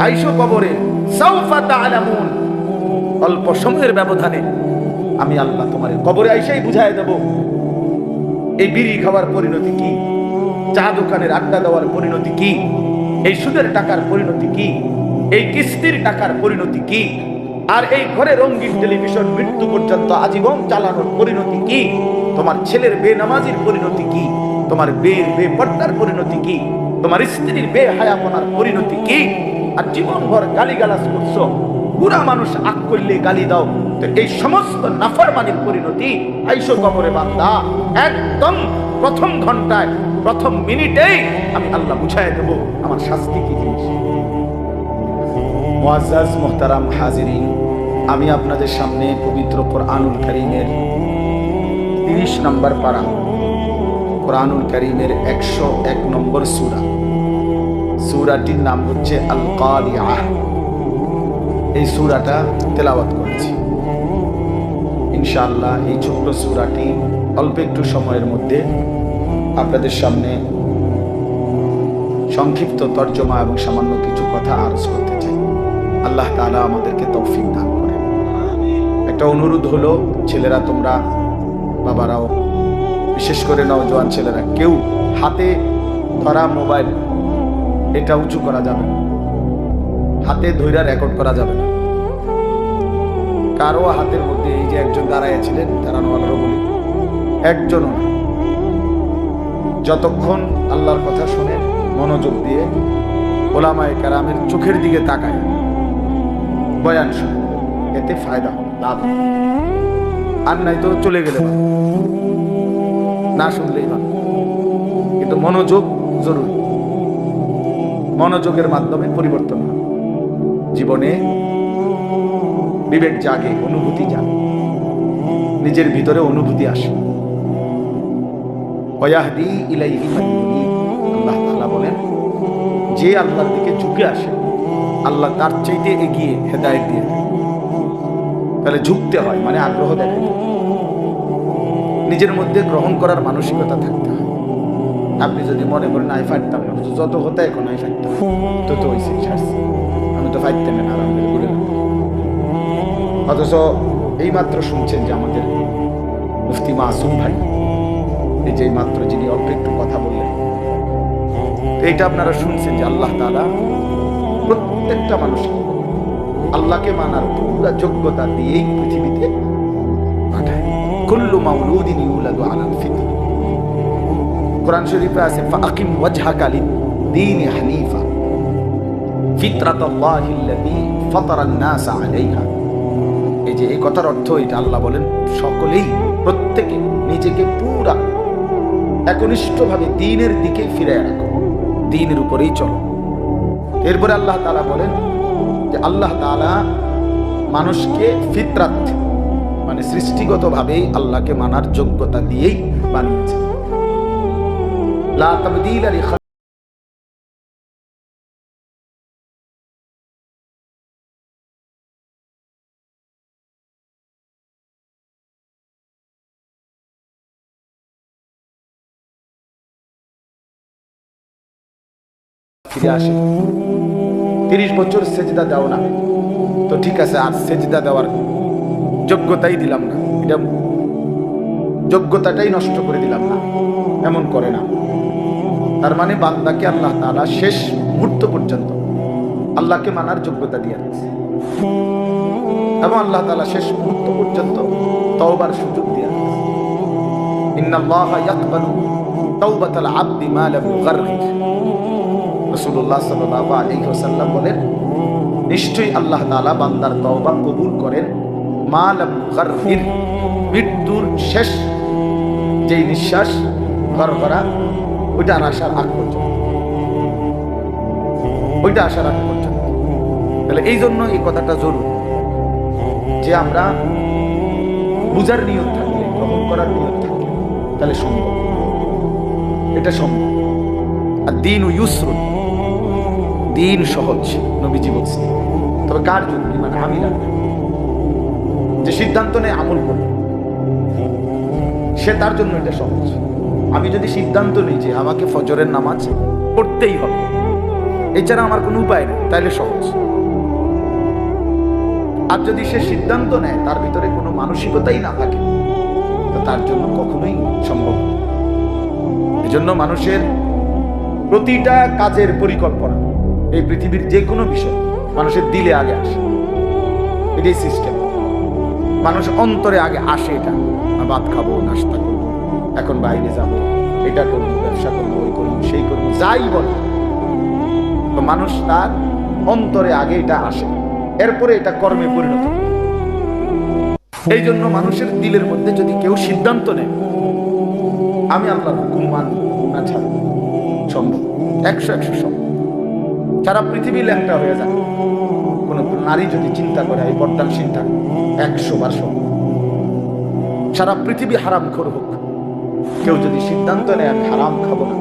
আইসো কবরে, সাউফা তা'লামুন, অল্প সময়ের ব্যবধানে আমি আল্লাহ তোমার কবরে আইসাই বুঝায় দেব এই বিড়ি খাওয়ার পরিণতি কি, চা দোকানের আড্ডা দেওয়ার পরিণতি কি, এই সুদের টাকার পরিণতি কি, এই কিস্তির টাকার পরিণতি কি, আর এই ঘরে রঙিন টেলিভিশন মৃত্যু পর্যন্ত আজীবন চালানোর পরিণতি কি, তোমার ছেলের বেনামাজির পরিণতি কি, তোমার বেপর্দার পরিণতি কি, তোমার স্ত্রীর বেহায়াপনার পরিণতি কি, আর জীবনভর গালিগালাজ করছো, পুরা মানুষ আগ করলে গালি দাও, তো এই সমস্ত নাফরমানির পরিণতি আইসো কবরে বান্দা, একদম প্রথম ঘন্টায় প্রথম মিনিটেই আমি আল্লাহ বুঝায় দেব আমার শাস্তি কি জিনিস। মুআজ্জাজ মুহতারাম হাজিরিন, আমি আপনাদের সামনে পবিত্র কোরআনুল কারীমের 30 নম্বর পারা, কোরআনুল কারীমের 101 নম্বর সূরা, সূরাটির নাম হচ্ছে আল কারিআহ। এই সূরাটা তেলাওয়াত করেছি ইনশাআল্লাহ। এই ছোট্ট সূরাটি অল্প একটু সময়ের মধ্যে আপনাদের সামনে সংক্ষিপ্ত তর্জমা এবং সামান্য কিছু কথা আরজ করতে চাই। আল্লাহ তাআলা আমাদেরকে তৌফিক দান করেন। একটা অনুরোধ হলো, ছেলেরা তোমরা, বাবারাও, বিশেষ করে নওজোয়ান ছেলেরা, কেউ হাতে ধরা মোবাইল এটা উঁচু করা যাবে না, হাতে ধইরা রেকর্ড করা যাবে না। কারো হাতের মধ্যে, এই যে একজন দাঁড়াইয়াছিলেন, দাঁড়ানোয়ালারও বলি, একজনও না, যতক্ষণ আল্লাহর কথা শুনে মনোযোগ দিয়ে ওলামায়ে কেরামের চোখের দিকে তাকায় বয়ান শুনে, এতে ফায়দা হবে, লাভ হবে। আর নাই তো চলে গেলে ভালো, না শুনলেই ভালো, কিন্তু মনোযোগ জরুরি। মনোযোগের মাধ্যমে পরিবর্তন হয়, জীবনে বিবেক জাগে, অনুভূতি জাগে, নিজের ভিতরে অনুভূতি আসে। ওয়াহদি ইলাইহি মান ইউনিব, আল্লাহ তাআলা বলেন, যে আল্লাহর দিকে ঝুঁকে আসে আল্লাহ তার চাইতে এগিয়ে হেদায়েত দিয়ে দেন। তাহলে ঝুঁকতে হয় মানে আগ্রহ দেখাতে হয়, নিজের মধ্যে গ্রহণ করার মানসিকতা থাকতে হয়। আপনি যদি মনে করেন আই ফাটতাম না, যত হতে এখন আই ফাটতাম, তো তো হয়েছে, ছাড়ছি, আমি তো ফাইটতাম না, আরাম করে বলে না। অথচ এইমাত্র শুনছেন যে আমাদের মুফতি মাসুম ভাই, এই যে মাত্র যিনি অল্প একটু কথা বললেন, এইটা আপনারা শুনছেন যে আল্লাহ তাআলা প্রত্যেকটা মানুষকে আল্লাহকে মানার পুরো যোগ্যতা দিয়েই পৃথিবীতে পাঠায়। কুল্লু মাউলুদিন ইউলাদু আলাল ফিতরা। কোরআন শরীফে আছে ফাআকিম ওয়াজহাকা লিদ-দীন হানিফা ফিতরাতাল্লাহিল্লাতী ফাতারান নাস আলাইহা। এই যে এই কথার অর্থ এটা, আল্লাহ বলেন সকলেই, প্রত্যেকে নিজেকে পুরা একনিষ্ঠভাবে দ্বীনের দিকে ফিরে রাখো, দ্বীনের উপরেই চলো। এরপরে আল্লাহ তাআলা বলেন যে আল্লাহ তাআলা মানুষকে ফিতরাত মানে সৃষ্টিগতভাবেই আল্লাহকে মানার যোগ্যতা দিয়েই বানিয়েছেন। লা তাবদীলা লিখালকিল্লাহ। ফিরে আসে 30 বছর সেজদা দাও না, তো ঠিক আছে, আর সেজদা দেওয়ার যোগ্যতাই দিলাম না, এটা যোগ্যতাটাই নষ্ট করে দিলাম না, এমন করে না। তার মানে বান্দাকে আল্লাহ তাআলা শেষ মুহূর্ত পর্যন্ত আল্লাহকে মানার যোগ্যতা দিয়ে দিয়েছে, এবং আল্লাহ তাআলা শেষ মুহূর্ত পর্যন্ত তওবার সুযোগ দিয়ে দিয়েছে। ইন্নাল্লাহা ইয়াকবালু তাওবাতাল আবদি মা লাম ইউগাররির। রাসূলুল্লাহ সাল্লাল্লাহু আলাইহি ওয়াসাল্লাম বলেন, নিশ্চয়ই আল্লাহ তাআলা বান্দার তওবা কবুল করেন মা লাম ইউগাররির, মৃত্যুর শেষ যেই নিঃশ্বাস গড়গড়া ওইটা আসার আগ পর্যন্ত, ওইটা আসার আগ পর্যন্ত। তাহলে এই জন্য এই কথাটা জরুরি যে আমরা বুঝার নিয়ত থাকলে, গ্রহণ করার নিয়ত থাকলে তাহলে সম্ভব, এটা সম্ভব। আর দ্বীন ইউসরুন, দ্বীন সহজ, নবীজি বলছেন। তবে কার জন্য? মানে আমি না, যে সিদ্ধান্ত নেয় আমল করবে সে, তার জন্য এটা সহজ। আমি যদি সিদ্ধান্ত নিই যে আমাকে ফজরের নামাজ পড়তেই হবে, এছাড়া আমার কোনো উপায় নেই, তাইলে সহজ। আর যদি সে সিদ্ধান্ত নেয় তার ভিতরে কোনো মানসিকতাই না থাকে, তো তার জন্য কখনোই সম্ভব না। এজন্য মানুষের প্রতিটা কাজের পরিকল্পনা, এই পৃথিবীর যে কোনো বিষয় মানুষের দিলে আগে আসে, এটাই সিস্টেম। মানুষ অন্তরে আগে আসে, এটা ভাত খাবো, নাস্তা করবো, এখন বাইরে যাব, এটা করবো, ব্যবসা করবো, ওই করবো, সেই করবো, যাই বল, তো মানুষ তার অন্তরে আগে এটা আসে, এরপরে এটা কর্মে পরিণত। এই জন্য মানুষের দিলের মধ্যে যদি কেউ সিদ্ধান্ত নেয় আমি আল্লাহর হুকুম মানব না, ছাড়ব, সম্ভব, 100 সম্ভব। সারা পৃথিবী ল্যাংটা হয়ে যায়, কোন নারী যদি চিন্তা করে এই পর্দানশীলতা 100 বার সম্ভব। সারা পৃথিবী হারাম খোর হোক, কেউ যদি সিদ্ধান্ত নেয় আমি হারাম খাবো না,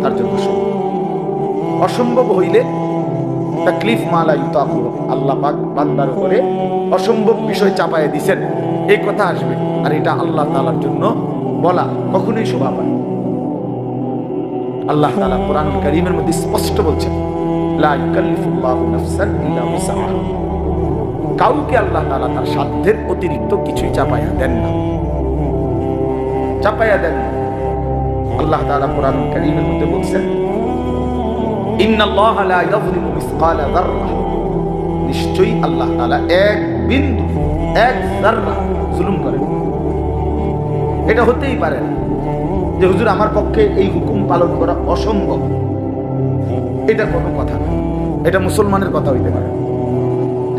তার জন্য সম্ভব। অসম্ভব হইলে তাকলিফ মালা ইউতাকু, আল্লাহ পাক বান্দার উপরে অসম্ভব বিষয় চাপায় দিবেন, এই কথা আসবে। আর এটা আল্লাহ তাআলার জন্য বলা কখনোই শোভা পায়। আল্লাহ তাআলা কোরআনুল কারীমের মধ্যে স্পষ্ট বলছেন, লা ইউকাল্লিফুল্লাহু নাফসান ইল্লা উসআহা। কাউকে আল্লাহ তাআলা তার সাধ্যের অতিরিক্ত কিছুই চাপায়া দেন না, চাপায়া দেন না। আল্লাহ তাআলা কোরআনুল কারীমের মধ্যে বলছেন, ইন্নাল্লাহা লা ইয়াযলিমু মিসকালা যাররাহ, নিশ্চয়ই আল্লাহ তাআলা এক বিন্দু, এক যাররা জুলুম করেন। এটা হতেই পারে না যে হুজুর আমার পক্ষে এই হুকুম পালন করা অসম্ভব, এটা কোনো কথা না। এটা মুসলমানের কথা হইতে পারে,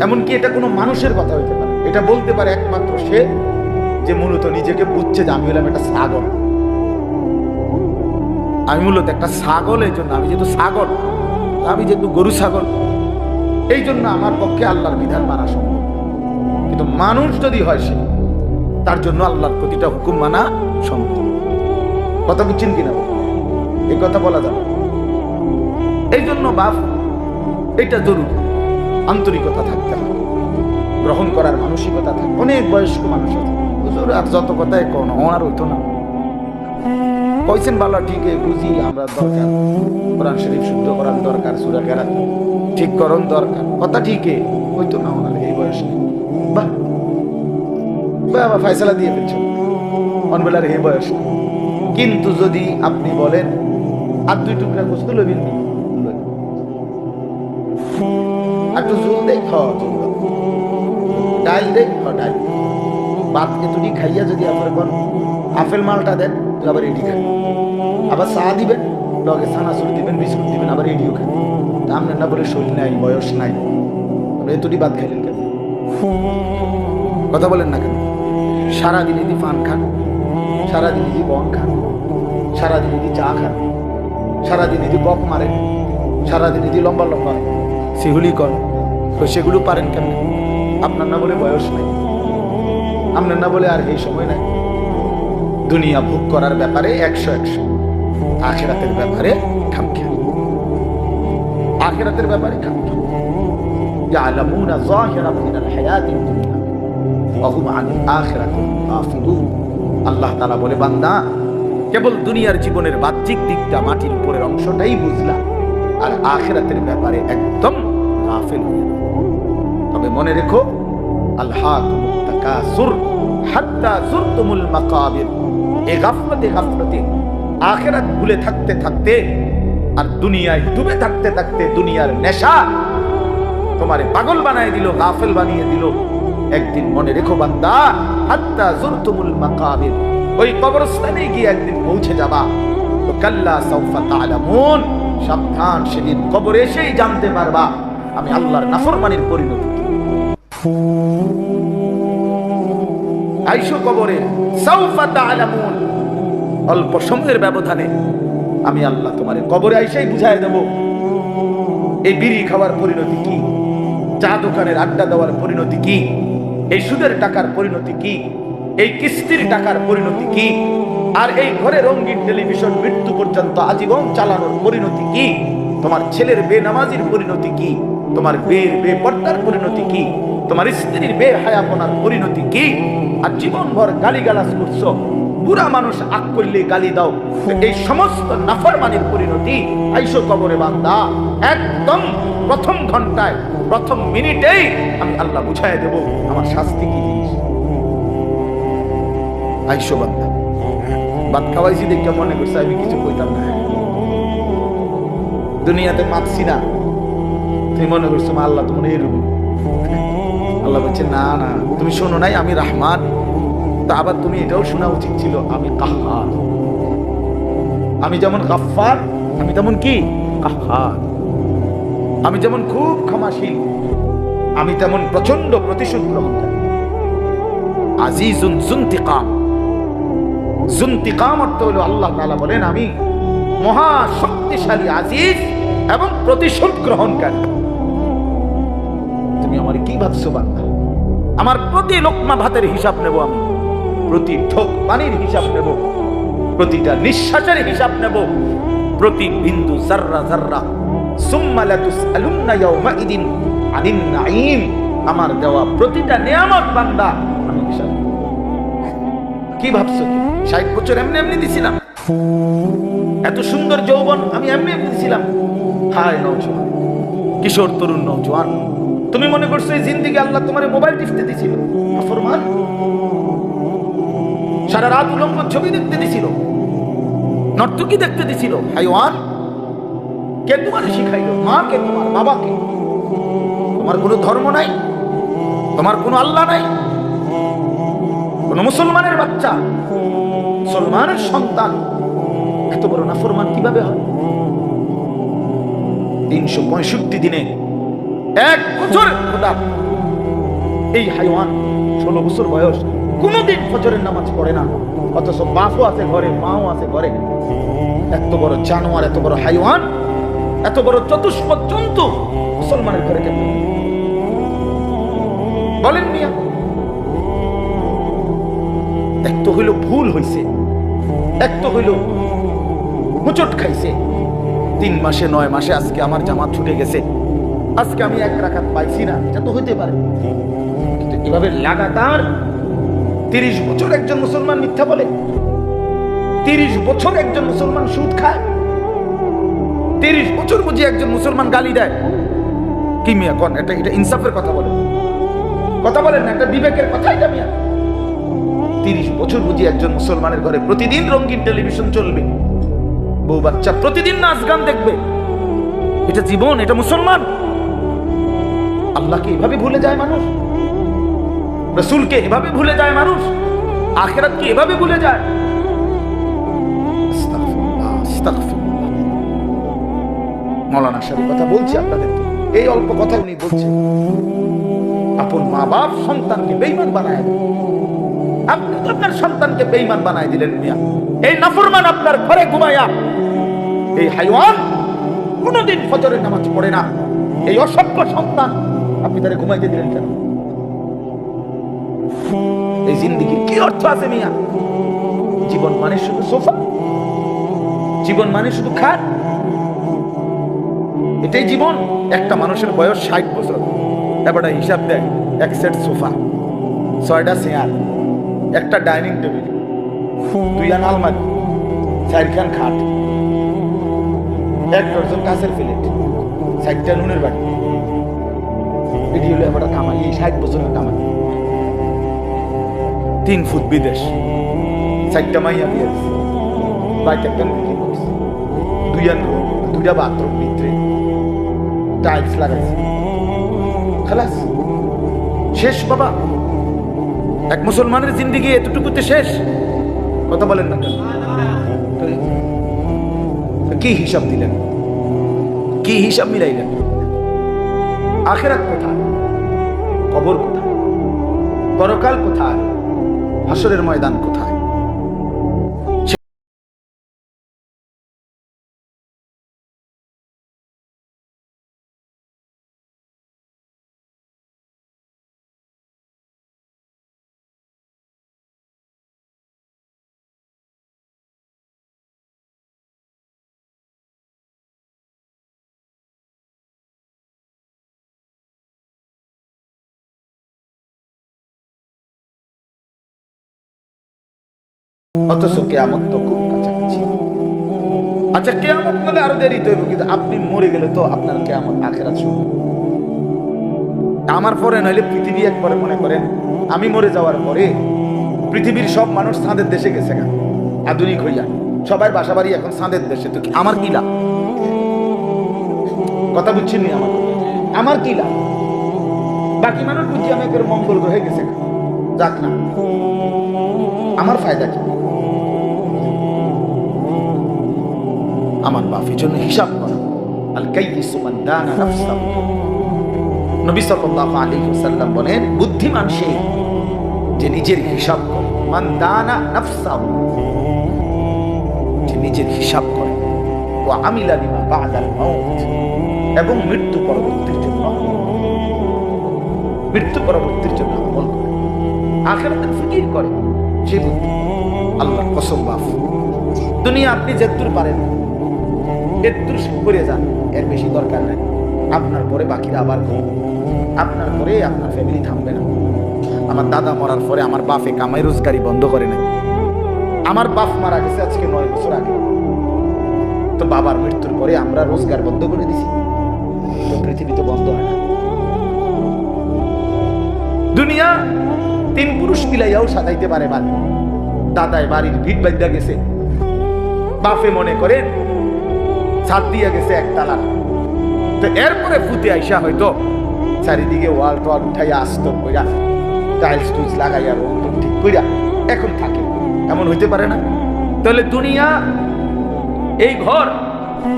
এমনকি এটা কোনো মানুষের কথা হইতে পারে। এটা বলতে পারে একমাত্র সে যে মূলত নিজেকে বুঝছে যে আমি হলাম একটা ছাগল, আমি মূলত একটা ছাগল। এই জন্য আমি যেহেতু ছাগল, আমি যেহেতু গরু ছাগল, এই জন্য আমার পক্ষে আল্লাহর বিধান মানা সম্ভব। কিন্তু মানুষ যদি হয় সে, তার জন্য আল্লাহর প্রতিটা হুকুম মানা সম্ভব। কথা বুঝছেন কিনা? এই কথা বলা যাবে। এই জন্য বাপ, এটা জরুরি, আন্তরিকতা থাকতে হবে, গ্রহণ করার মানসিকতা থাকবে। অনেক বয়স্ক মানুষ আছে, হুজুর আর যত কথাই কোন আর হইতো না, কইছেন ভালো, ঠিক বুঝি আমরা দরকার, কোরআন শরীফ শুদ্ধ করার দরকার, সূরা কেরাত ঠিক করণ দরকার, কথা ঠিকই হইতো না ওনার এই বয়সে। বাহ বাবা, ফয়সালা দিয়ে ফেলছেন অনবেলার এই বয়স। কিন্তু যদি আপনি বলেন আর 2 টুকরা গোস্ত লইবেন, আর একটু জল দেই, ডাল দেই, ডাল ভাত এতটি খাইয়া যদি আপনার কোন আপেল মালটা দেন, আবার এটি খান, আবার চা দিবেন, লগে ছানাচুর দিবেন, বিস্কুট দিবেন, আবার এটিও খান। আপনার না বলে শরীর নাই, বয়স নাই, এতটি ভাত খাইলেন কেন? কথা বলেন না কেন? সারাদিন যদি পান খান, সারাদিন যদি বন খান, সারাদিন যদি চা খান, সারাদিন যদি বক মারেন, সারাদিন যদি লম্বা লম্বা সেগুলি করেন, তো সেগুলো পারেন কেন? আপনার না বলে বয়স নাই, আপনার না বলে আর এই সময় নাই। দুনিয়া ভোগ করার ব্যাপারে 100, আখিরাতের ব্যাপারে খামখেয়ালি, আখিরাতের ব্যাপারে খামখেয়ালি। ইয়ালামুনা যাহিরাম মিনাল হায়াতিদ দুনিয়া ওয়া হুম আনিল আখিরাতি গাফিলুন। আল্লাহ তাআলা বলে, বান্দা কেবল দুনিয়ার জীবনের বাহ্যিক দিকটা, মাটির উপরের অংশটাই বুঝলা, আর আখিরাতের ব্যাপারে একদম গাফিল হয়ে গেল। তবে মনে রেখো, আলহাকুমুত তাকাসুর হাত্তা যুরতুমুল মাকাবির। এই গাফলতে গাফলতে আখিরাত ভুলে থাকতে থাকতে আর দুনিয়ায় ডুবে থাকতে থাকতে দুনিয়ার নেশা তোমারে পাগল বানায় দিল, গাফেল বানিয়ে দিল। একদিন মনে রেখো বান্দা, হাত্তা যুরতুমুল মাকাবির, ওই কবরস্থানে গিয়ে একদিন পৌঁছে যাবা। তো কাল্লা সাউফা তা'লামুন, সাবধান, সেদিন কবরে এসেই জানতে পারবা আমি আল্লাহর নাফরমানির পরিণতি কি। আইসো কবরে, সাউফা তা'লামুন, অল্প সময়ের ব্যবধানে আমি আল্লাহ তোমারে কবরে আইসাই বুঝায় দেব এই বিড়ি খাওয়ার পরিণতি কি, চা দোকানের আড্ডা দেওয়ার পরিণতি কি, এই সুদের টাকার পরিণতি কি, এই কিস্তির টাকার পরিণতি কি, আর এই ঘরে রঙিন টেলিভিশন মৃত্যু পর্যন্ত আজীবন চালানোর পরিণতি কি, তোমার ছেলের বেনামাজির পরিণতি কি, তোমার বেপর্দার পরিণতি কি, তোমার স্ত্রীর বেহায়াপনার পরিণতি কি, আর জীবনভর গালিগালাজ করছো, বুড়া মানুষ আগ করলে গালি দাও, এই সমস্ত নাফরমানির পরিণতি আইসো কবরে বান্দা, একদম প্রথম ঘন্টায় প্রথম মিনিটেই আমি আল্লাহ বুঝাই দেব আমার শাস্তি কি জিনিস। আইসো বান্দা, ভাত খাওয়াইছি দেখে মনে করছে আমি কিছু কইতাম না, দুনিয়াতে মাতছি না, তুমি মনে করছো মা আল্লাহ তোমার এরকম। আল্লাহ বলছে না না, তুমি শোনো নাই আমি রহমান, তা আবার তুমি এটাও শোনা উচিত ছিল আমি কাহ্হার। আমি যেমন গাফফার, আমি তেমন কি কাহ্হার। আমি যেমন খুব ক্ষমাশীল, আমি তেমন প্রচন্ড প্রতিশোধ গ্রহণকারী। আজিজুন যুনতিকাম, যুনতিকাম অর্থ হলো আল্লাহ তাআলা বলেন আমি মহা শক্তিশালী আজিজ এবং প্রতিশোধ গ্রহণকারী। তুমি আমার কি ভাবছো বান্দা? আমার প্রতি লোকমা ভাতের হিসাব নেব আমি, প্রতি ঠোক পানির হিসাব নেব, প্রতিটা নিঃশ্বাসের হিসাব নেব, প্রতি বিন্দু জাররা জাররা। সুম্মা লাতুসআলুন্না ইয়াওমাইদিন আনিন নাঈম, আমার দেওয়া প্রতিটা নিয়ামত বান্দা আমি হিসাব নেব। কি ভাবছো? 60 বছর এমনি এমনি দিছিলাম? এত সুন্দর যৌবন আমি এমনি এমনি দিছিলাম? হায় নওজোয়ান, কিশোর তরুণ নওজোয়ান, তুমি মনে করছো এই জিন্দেগি আল্লাহ তোমার মোবাইল টিপতে দিছিল? নাফরমান, সারা রাত উলঙ্গ ছবি দেখতে দিছিল, নর্তকী দেখতে দিছিল? হাইওয়ান, কে তোমার শিখাইলো? মা কে? তোমার বাবা কে? তোমার কোনো ধর্ম নাই, তোমার কোনো আল্লাহ নাই, কোন মুসলমানের বাচ্চা, মুসলমানের সন্তান এত বড় নাফরমান কিভাবে হয়? 365 দিনে 1 বছর খোদা, এই হাইওয়ান 16 বছর বয়স, কোনদিন ফজরের নামাজ পড়ে না, অথচ বাপও আছে ঘরে, মাও আছে ঘরে। এত বড় জানোয়ার, এত বড় হাইওয়ান, এত বড় চতুষ্পদ জন্তু মুসলমানের ঘরে কেন বলেন মিয়া? এক তো হইল ভুল হইছে, এক তো হইল হুচট খাইছে। 3 মাসে 9 মাসে আজকে আমার জামাত ছুটে গেছে, আজকে আমি 1 রাকাত পাইছি না, এটা তো হইতে পারে। কিন্তু এভাবে লাগাতার 30 বছর একজন মুসলমান মিথ্যা বলে, 30 বছর একজন মুসলমান সুদ খায়, 30 বছর বুঝি একজন মুসলমান গালি দেয়। কি মিয়া কোন এটা? এটা ইনসাফের কথা বলেন, কথা বলেন না, এটা বিবেকের কথা এটা মিয়া? 30 বছর বুঝি একজন মুসলমানের ঘরে প্রতিদিন রঙিন টেলিভিশন চলবে, বউ বাচ্চা প্রতিদিন নাচ গান দেখবে, এটা জীবন? এটা মুসলমান? আল্লাহকে এভাবে ভুলে যায় মানুষ, রাসূলকে এভাবে ভুলে যায় মানুষ, আখিরাতকে এভাবে ভুলে যায়। আস্তাগফিরুল্লাহ, আস্তাগফিরুল্লাহ। মাওলানা সাহেব কথা বলছি আপনাদেরকে, এই অল্প কথা উনি বলছেন। আপন মা বাপ সন্তানকে বেঈমান বানায় দেন, আপনি তো আপনার সন্তানকে বেঈমান বানায় দিলেন মিয়া। এই নাফরমান আপনার ঘরে ঘুমায়া, এই হাইওয়ান কোনদিন ফজরের নামাজ পড়ে না, এই অসভ্য সন্তান আপনি তারে ঘুমাইতে দিলেন কেন? এই জিন্দেগির কি অর্থ আছে মিয়া? জীবন মানে শুধু সোফা, জীবন মানে শুধু খাট, এটাই জীবন? একটা মানুষের বয়স 60 বছর, এবারে হিসাব দেয় 1 সেট সোফা, 6টা চেয়ার, একটা ডাইনিং টেবিল, 2 আলমারি, 4খান খাট, 1 ডজন কাঁচের প্লেট, 4টা নুনের বাটি। এটি হলো এবারে কামাই, এই 60 বছরের কামাই। 3 ফুট বিদেশ, 4টা মাইয়া বিয়ে দিচ্ছে, বাইতে একটা বিক্রি করছে, 2টা বাথরুম ভিতরে টাইলস লাগাইছে, খালাস শেষ বাবা। এক মুসলমানের জিন্দেগি এতটুকুতে শেষ? কথা বলেন না, কি হিসাব দিলেন? কি হিসাব মিলাইলেন? আখিরাত কোথায়? কবর কোথায়? পরকাল কোথায়? হাসরের ময়দান কোথায়? অথচ কিয়ামত তো খুব কাছাকাছি। আচ্ছা, কিয়ামত মানে আরো দেরি তো, কিন্তু আপনি মরে গেলে তো আপনার কিয়ামত আখিরাত শুরু। আমার পরে নইলে পৃথিবী একবারে মনে করেন আমি মরে যাওয়ার পরে পৃথিবীর সব মানুষ চাঁদের দেশে গেছে গা, আধুনিক হইয়া সবাই বাসা বাড়ি এখন চাঁদের দেশে, তো আমার কি লাভ? কথা বুঝছেন নি? আমার কি লাভ? বাকি মানুষ বুঝছি আমি একবার মঙ্গল গ্রহে গেছে, যাক না, আমার ফায়দা কি? আমার বাপের জন্য হিসাব করা। আল কাইয়িসু মান দানা নাফসাহু। নবী সাল্লাল্লাহু আলাইহি ওয়াসাল্লাম বলেন, বুদ্ধিমান সে যে নিজের হিসাব করে। মান দানা নাফসাহু, যে নিজের হিসাব করে। ওয়া আমিলা লিমা বা'দাল মাউত, এবং মৃত্যু পরবর্তীর জন্য আমল করে, আখিরাতের ফিকির করে, সে বুদ্ধি। আল্লাহর কসম বাপ, দুনিয়া আপনি যেদূর পারেন এদূর করে যান, এর বেশি দরকার নাই। আপনার পরে বাকিরা আবার করবে, আপনার পরে আপনার ফ্যামিলি থামবে না। আমার দাদা মরার পরে আমার বাপে কামাই রোজগারি বন্ধ করে নাই। আমার বাপ মারা গেছে আজকে 9 বছর আগে, তো বাবার মৃত্যুর পরে আমরা রোজগার বন্ধ করে দিছি, তো পৃথিবী তো বন্ধ হয় না। দুনিয়া 3 পুরুষ মিলাইয়াও সাজাইতে পারে বাড়ি। দাদায় বাড়ির ভিট বাঁধা গেছে, বাপে মনে করেন ছাদ দিয়া গেছে একতলা, তো এরপরে ফুটে আইসা হয়তো চারিদিকে ওয়াল টোয়াল উঠাইয়া আস্তর কইরা টাইলস টুইলস লাগাইয়া রং ঠিক কইরা এখন থাকে, এমন হইতে পারে না? তাহলে দুনিয়া এই ঘর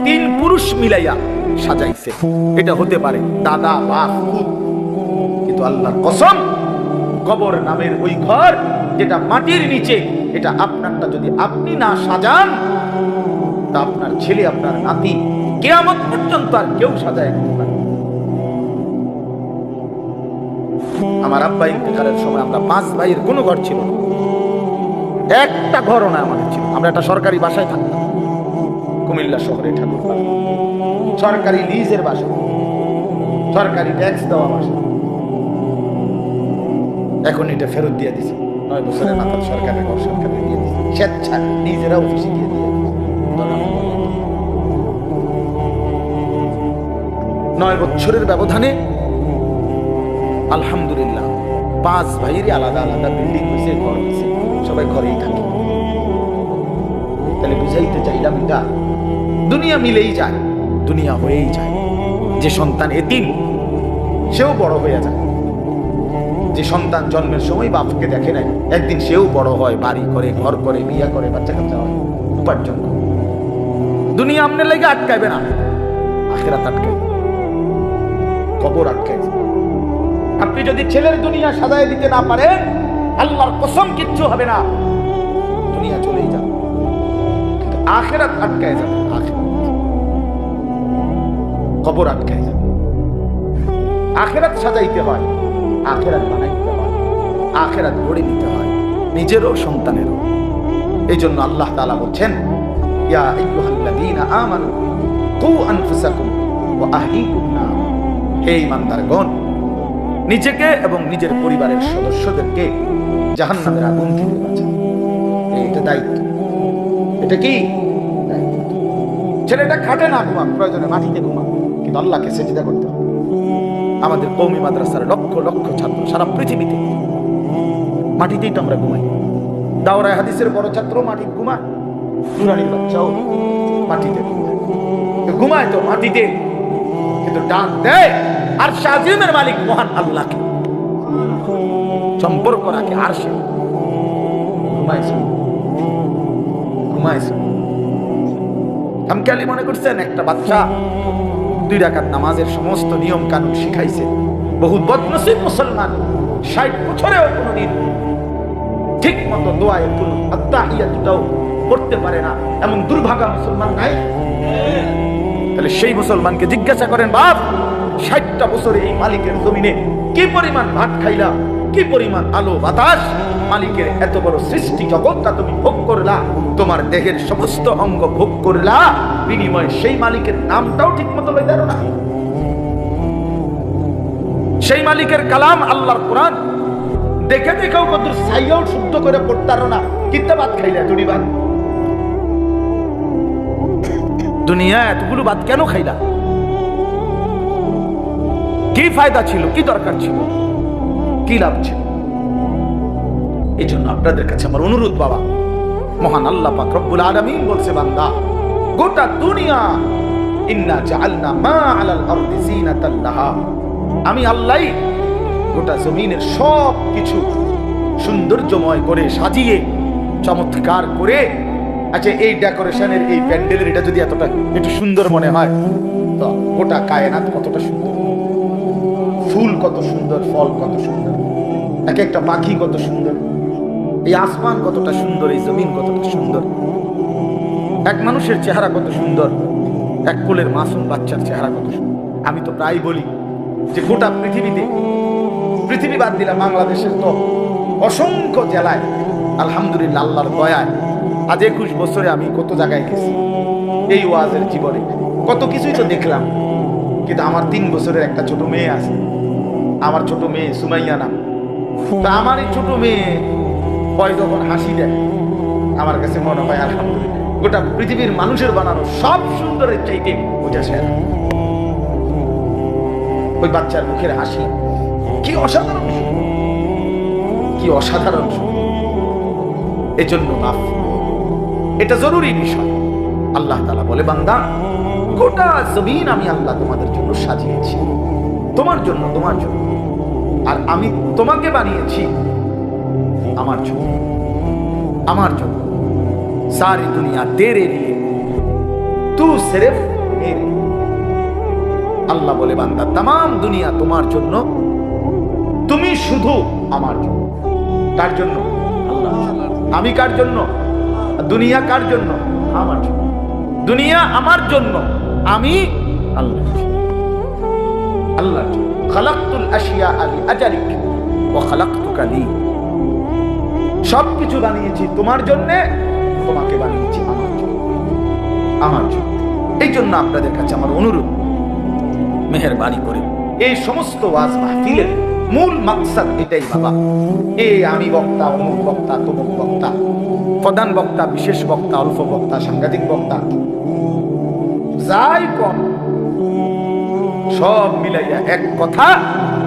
3 পুরুষ মিলাইয়া সাজাইছে, এটা হতে পারে দাদা বাপ ফুত। কিন্তু আল্লাহর কসম, কবর নামের ওই ঘর যেটা মাটির নিচে, এটা আপনারটা যদি আপনি না সাজান, তা আপনার ছেলে আপনার নাতি কিয়ামত পর্যন্ত আর কেউ সাজায় দিতে পারে। আমার আব্বা ইন্তেকালের সময় আমরা 5 ভাইয়ের কোনো ঘর ছিল না, একটা ঘরও না আমাদের ছিল। আমরা একটা সরকারি বাসায় থাকতাম, কুমিল্লা শহরে ঠাকুরপাড়া, সরকারি লিজের বাসা, সরকারি ট্যাক্স দেওয়া বাসা। এখন এটা ফেরত দিয়ে দিছে, 9 বছরের মাথায় সরকারের ঘর সরকারে দিয়ে দিছে, স্বেচ্ছা নিজেরা অফিসে দিয়ে দিয়ে 9 বছরের ব্যবধানে আলহামদুলিল্লাহ 5 ভাইয়েরই আলাদা আলাদা বিল্ডিং হয়েছে, ঘর হয়েছে, সবাই ঘরেই থাকে। তাহলে বুঝাইতে চাইলাম, এটা দুনিয়া মিলেই যায়, দুনিয়া হয়েই যায়। যে সন্তান এতিম সেও বড় হয়ে যায়, যে সন্তান জন্মের সময় বাপকে দেখে নাই, একদিন সেও বড় হয়, বাড়ি করে, ঘর করে, বিয়া করে, বাচ্চা কাচ্চা হয়, উপার্জন করে। দুনিয়া আমনে লেগে আটকাইবে না, আখিরাত আটকাইবে, কবর আটকাইবে। আপনি যদি ছেলের দুনিয়া সাজায় দিতে না পারেন, আল্লাহর কসম কিচ্ছু হবে না, দুনিয়া চলেই যাবে, কিন্তু আখিরাত আটকায় যাবে। কবর আটকায় যাবে। আখিরাত সাজাইতে হয়, আখিরাত বানাইতে হয়, আখিরাত গড়ে নিতে হয়, নিজেরও সন্তানেরও। এই জন্য আল্লাহ তাআলা বলছেন, ইয়া আইয়ুহাল্লাযীনা আমানু কু আনফুসাকুম ওয়া আহলিকুম নার। হে ঈমানদারগণ, নিজেকে এবং নিজের পরিবারের সদস্যদেরকে জাহান্নামের আগুন থেকে বাঁচাও। এটা দায়িত্ব। এটা কি দায়িত্ব? ছেলেটা খাটে না ঘুমাক, প্রয়োজনে মাটিতে ঘুমাক, কিন্তু আল্লাহকে সেজদা করতে হবে। আমাদের কওমি মাদ্রাসার লক্ষ লক্ষ ছাত্র সারা পৃথিবীতে মাটিতেই তো আমরা ঘুমাই। দাওরায়ে হাদিসের বড় ছাত্র মাটিতে ঘুমায়, নুরানির বাচ্চাও মাটিতে ঘুমায়, তো মাটিতে, কিন্তু ডাক দেয় আর শাজিমের মালিক মহান আল্লাহকে, সম্পর্ক রাখে আর সে ঘুমাইছে। আমকালি মনে করছেন একটা বাচ্চা 2 রাকাত নামাজের সমস্ত নিয়ম কানুন শিখাইছে। বহুত বদনসিব মুসলমান 60 বছরেও কোনোদিন ঠিক মতো দোয়ায়ে কুনুত আত্তাহিয়াতুটাও পড়তে পারে না, এমন দুর্ভাগা মুসলমান নাই? তাহলে সেই মুসলমানকে জিজ্ঞাসা করেন, বাপ 60টা বছরে এই মালিকের জমিনে কি পরিমাণ ভাত খাইলা, কি পরিমাণ আলো বাতাস, মালিকের এত বড় সৃষ্টি জগৎটা তুমি ভোগ করলা, তোমার দেহের সমস্ত অঙ্গ ভোগ করলা, বিনিময়ে সেই মালিকের নামটাও ঠিক মতো লইতে পারো না। সেই মালিকের কালাম আল্লাহর কোরআন দেখে দেখেও কত সাইয়াও শুদ্ধ করে পড়তারো না, কিত্তা ভাত খাইলে এতটি ভাত? দুনিয়া এতগুলো ভাত কেন খাইলা? কি ফায়দা ছিল, কি দরকার ছিল, কি লাভ ছিল? এই জন্য আপনাদের কাছে আমার অনুরোধ, বাবা, মহান আল্লাহ পাক রব্বুল আলামিন বলছে, বান্দা, গোটা দুনিয়া ইন্না জাআলনা মা আলাল আরদি জিনাতাল লাহা, আমি আল্লাহ গোটা জমিনের সব কিছু সৌন্দর্যময় করে সাজিয়ে চমৎকার করে, আচ্ছা এই ডেকোরেশনের এই প্যান্ডেলের এটা যদি এতটা একটু সুন্দর মনে হয়, তো গোটা কায়নাত কতটা সুন্দর, ফুল কত সুন্দর, ফল কত সুন্দর, এক একটা পাখি কত সুন্দর, এই আসমান কতটা সুন্দর, এই জমিন কতটা সুন্দর, এক মানুষের চেহারা কত সুন্দর, এক কোলের মাসুম বাচ্চার চেহারা কত সুন্দর। আমি তো প্রায় বলি যে গোটা পৃথিবীতে, পৃথিবী বাদ দিলাম, বাংলাদেশের তো অসংখ্য জেলায় আলহামদুলিল্লাহ আল্লাহর দয়ায় আজ 21 বছরে আমি কত জায়গায় গেছি, এই ওয়াজের জীবনে কত কিছুই তো দেখলাম। কিন্তু আমার 3 বছরের একটা ছোট মেয়ে আছে, আমার ছোট মেয়ে সুমাইয়া নাম। তা আমার এই ছোট মেয়ে ভয় যখন হাসি দেয়, আমার কাছে মনে হয় আলহামদুলিল্লাহ গোটা পৃথিবীর মানুষের বানানো সব সুন্দরের চাইতে ওটা সেরা। ওই বাচ্চার মুখের হাসি কি অসাধারণ, কি অসাধারণ। এজন্য মাফ, এটা জরুরি বিষয়। আল্লাহ তাআলা বলে, বান্দা, গোটা জমিন আমি আল্লাহ তোমাদের জন্য সাজিয়েছি, তোমার জন্য, তোমার জন্য। আর আমি তোমাকে বানিয়েছি আমার জন্য, আমার জন্য। सारी दुनिया तेरे लिए, तू सिर्फ मेरे। আল্লাহ বলে, বান্দা, तमाम দুনিয়া তোমার জন্য, তুমি শুধু আমার জন্য। কার জন্য? আল্লাহ। আমি কার জন্য? দুনিয়া কার জন্য? আমার জন্য। দুনিয়া আমার জন্য, আমি আল্লাহর জন্য। আল্লাহর জন্য। খালাকতুল আশিয়া লি আজালিক ওয়া খালাকতুকা লি। সবকিছু বানিয়েছি তোমার জন্য, তোমাকে বানিয়েছি আমার জন্য, আমার জন্য। এই জন্য আপনাদের কাছে আমার অনুরোধ, মেহেরবানি করে এই সমস্ত ওয়াজ মাহফিলের মূল মাকসাদ এটাই, বাবা। আমি বক্তা, অমুক বক্তা, তমুক বক্তা, প্রধান বক্তা, বিশেষ বক্তা, অল্প বক্তা, সাংঘাতিক বক্তা, যাই কম, সব মিলাইয়া এক কথা,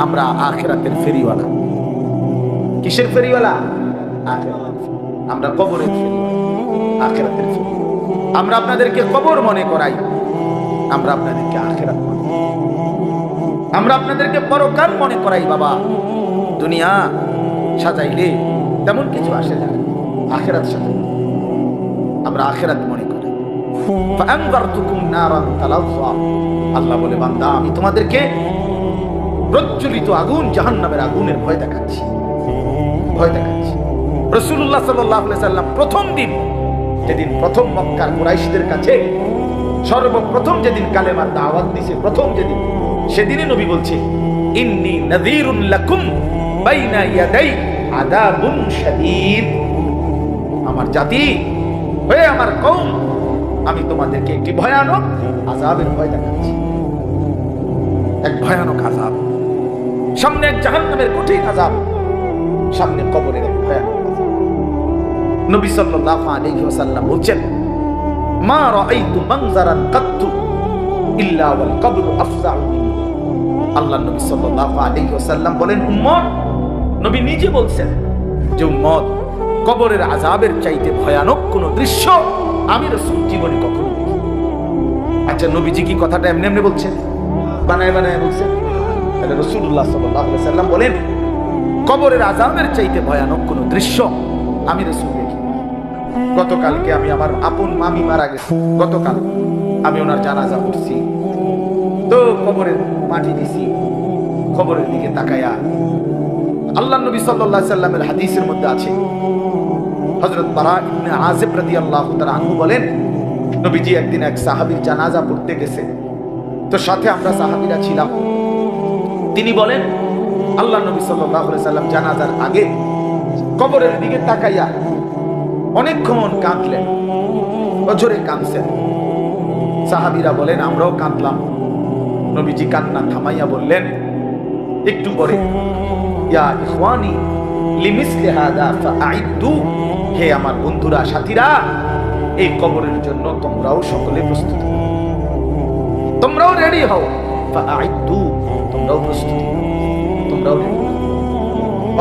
আমরা আখিরাতের ফেরিওয়ালা। কিসের ফেরিওয়ালা? আখিরাতের। আমরা কবরের ফেরিওয়ালা, আখিরাতের ফেরিওয়ালা। আমরা আপনাদেরকে কবর মনে করাই, আমরা আপনাদেরকে আখিরাত মনে করাই, আমরা আপনাদেরকে পরকাল মনে করাই। বাবা, দুনিয়া সাজাইলে তেমন কিছু আসে না, আখিরাত সাজাই আমরা আখিরাত মনে করি। ফাআনযারতুকুম নারান তালাযযা। আল্লাহ বলে, বান্দা, আমি তোমাদেরকে প্রজ্বলিত আগুন, জাহান্নামের আগুনের ভয় দেখাচ্ছি, ভয় দেখাচ্ছি। রাসূলুল্লাহ সাল্লাল্লাহু আলাইহি সাল্লাম প্রথম দিন, যেদিন প্রথম মক্কার কুরাইশদের কাছে সর্বপ্রথম যেদিন কালেমার দাওয়াত দিয়েছে, প্রথম যেদিন, সেদিনই নবী বলছে, ইন্নী নাযীরুন লাকুম বাইনা ইয়াদাই আযাবুন শাদীদ। আমার জাতি হয়ে, আমার কওম, আমি তোমাদেরকে একটি ভয়ানক আযাবের ভয় দেখাচ্ছি। এক ভয়ানক আযাব, সামনে এক জাহান্নামের কঠিন আযাব, সামনে কবরের এক ভয়ানক আযাব। নবী সাল্লাল্লাহু আলাইহি ওয়াসাল্লাম বলেন, মা রাআইতু মানজারান কাত্তু ইল্লা ওয়াল কবরু আফযাউ মিনহু। আল্লাহ নবী সাল্লাল্লাহু আলাইহি ওয়াসাল্লাম বলেন, উম্মত, নবী নিজে বলছেন যে, উম্মত, কবরের আযাবের চাইতে ভয়ানক কোন দৃশ্য আমি রাসূল জীবনে কখনো দেখিনি। আচ্ছা, নবীজি কি কথাটা এমনি এমনি বলছেন? বানায় বানায় বলছেন? তাহলে রাসূলুল্লাহ সাল্লাল্লাহু আলাইহি ওয়াসাল্লাম বলেন, কবরের আযাবের চাইতে ভয়ানক কোন দৃশ্য আমি রাসূল দেখিনি। গতকালকে আমি, আমার আপন মামি মারা গেছে, গতকাল আমি ওনার জানাজা পড়ছি, তো কবরের মাটি দিছি, কবরের দিকে তাকায়া আল্লাহ নবী সাল্লাল্লাহু আলাইহি সাল্লামের হাদিসের মধ্যে আছে, হযরত বারা ইবনে আযিব রাদিয়াল্লাহু তাআলা আনহু বলেন, নবীজি একদিন এক সাহাবীর জানাজা পড়তে গেছে, তো সাথে আমরা সাহাবীরা ছিলাম। তিনি বলেন, আল্লাহ নবী সাল্লাল্লাহু আলাইহি সাল্লাম জানাজার আগে কবরের দিকে তাকাইয়া অনেকক্ষণ কাঁদলেন, জোরে কাঁদছেন। সাহাবীরা বলেন, আমরাও কাঁদলাম। নবীজি কান্না থামাইয়া বললেন, একটু পরে, ইয়া ইখওয়ানি লিমিসলি হাদা ফাআইদু, হে আমার বন্ধুরা সাথীরা, এই কবরের জন্য তোমরাও সকলে প্রস্তুত হও, তোমরাও রেডি হও। ফাআইদু, তোমরাও প্রস্তুতি নাও, তোমরাও রেডি হও।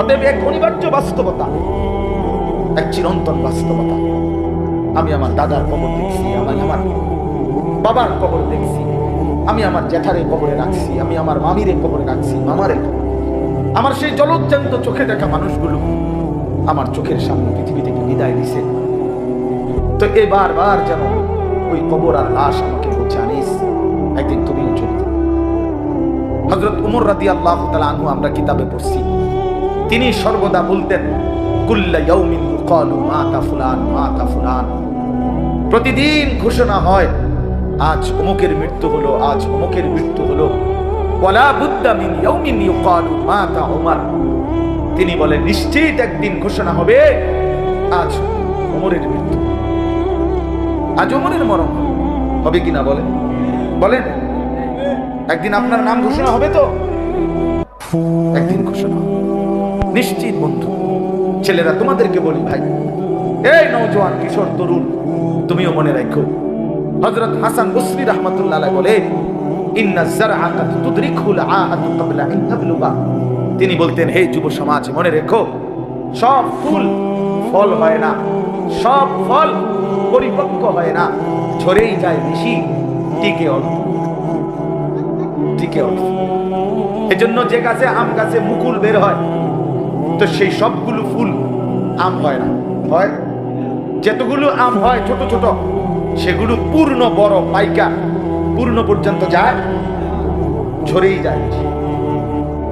অতএব এক অনিবার্য বাস্তবতা, এক চিরন্তন বাস্তবতা। আমি আমার দাদার কবর দেখছি, আমি আমার বাবার কবর দেখছি, আমি আমার জ্যাঠারে কবরে রাখছি, আমি আমার মামিরে কবরে রাখছি, মামারে কবর। আমার সেই জলজ্জান্ত চোখে দেখা মানুষগুলো আমার চোখের সামনে পৃথিবী থেকে বিদায় দিছে। তো এবার বার যেন ওই কবর আর লাশ আমাকে বলছে, আনিস একদিন তুমিও চলে যাবে। হযরত উমর রাদিয়াল্লাহু তাআলা আনহু আমরা কিতাবে পড়ছি, তিনি সর্বদা বলতেন, কুল্লা ইয়াউমিন ইউকালু মাতা ফুলান মাতা ফুলান। প্রতিদিন ঘোষণা হয় আজ অমুকের মৃত্যু হলো, আজ অমুকের মৃত্যু হলো। ওয়ালা বুদ্দা মিন ইয়াউমিন ইউকালু মাতা উমর। তিনি বলেন নিশ্চিত একদিন ঘোষণা হবে আজ ওমরের মৃত্যু, আজ ওমরের মরণ হবে কিনা বলেন? বলেন একদিন আপনার নাম ঘোষণা হবে তো? একদিন ঘোষণা হবে নিশ্চিত। বন্ধু ছেলেরা তোমাদেরকে বলি, ভাই এই নওজোয়ান কিশোর তরুণ, তুমিও মনে রাখো, হযরত হাসান বসরি রাহমাতুল্লাহ আলাইহি বলে, ইন্না যারআ কাদ তুদরিকুল আহাদু ক্বাবলা আন ইয়াবলুগা। তিনি বলতেন, হে যুব সমাজ মনে রেখো, সব ফুল ফল হয় না, সব ফল পরিপক্ক হয় না, ঝরেই যায় বেশি, টিকে অল্প, টিকে অল্প। এজন্য যে গাছে আম গাছে মুকুল বের হয়, তো সেই সবগুলো ফুল আম হয় না, হয় যেতগুলো আম হয় ছোট ছোট, সেগুলো পূর্ণ বড় পাইকা পূর্ণ পর্যন্ত যায়, ঝরেই যায় বেশি।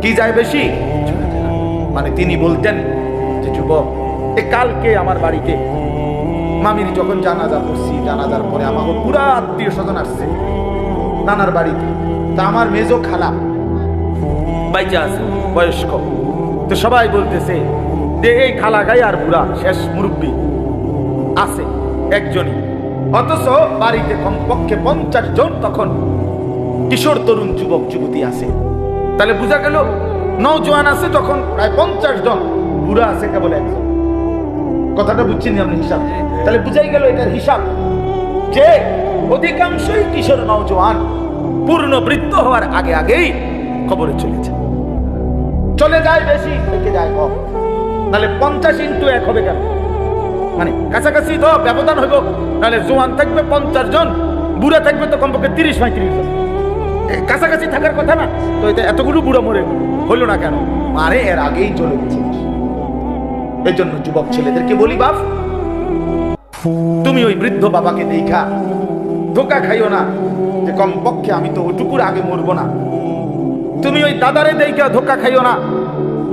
কি যায় বেশি? মানে তিনি বলতেন যে যুবক, এ কালকে আমার বাড়িতে মামির যখন জানাজা পড়ছি, জানাজার পরে আমাকে পুরা আত্মীয় স্বজন আসছে নানার বাড়িতে। তা আমার মেজো খালা বাইচা আছে, বয়স্ক, তো সবাই বলতেছে যে এই খালা গাই আর বুড়া শেষ মুরব্বী আছে একজনই, অথচ বাড়িতে কমপক্ষে 50 জন তখন কিশোর তরুণ যুবক যুবতী আছে। তাহলে বোঝা গেল নওজোয়ান আছে তখন প্রায় 50 জন, বুড়া আছে কেবল একজন। কথাটা বুঝছেন আপনি হিসাব? তাহলে বুঝাই গেল এটার হিসাব যে অধিকাংশই কিশোর নওজোয়ান পূর্ণ বৃদ্ধ হওয়ার আগে আগেই কবরে চলে যায় বেশি, থেকে যায় কম। তাহলে 50 × 1 হবে কেন? মানে কাছাকাছি তো ব্যবধান হইব, তাহলে জোয়ান থাকবে 50 জন, বুড়া থাকবে তো কমপক্ষে 30-35 জন, কাছাকাছি থাকার কথা না? তো এতগুলো বুড়ো মরে হইল না কেন? মারে এর আগেই চলে গেছে। এই জন্য যুবক ছেলেদেরকে বলি, বাপ তুমি ওই বৃদ্ধ বাবাকে দেখা ধোকা খাইও না যে কমপক্ষে আমি তো ওটুকুর আগে মরবো না। তুমি ওই দাদারে দেখা ধোকা খাইও না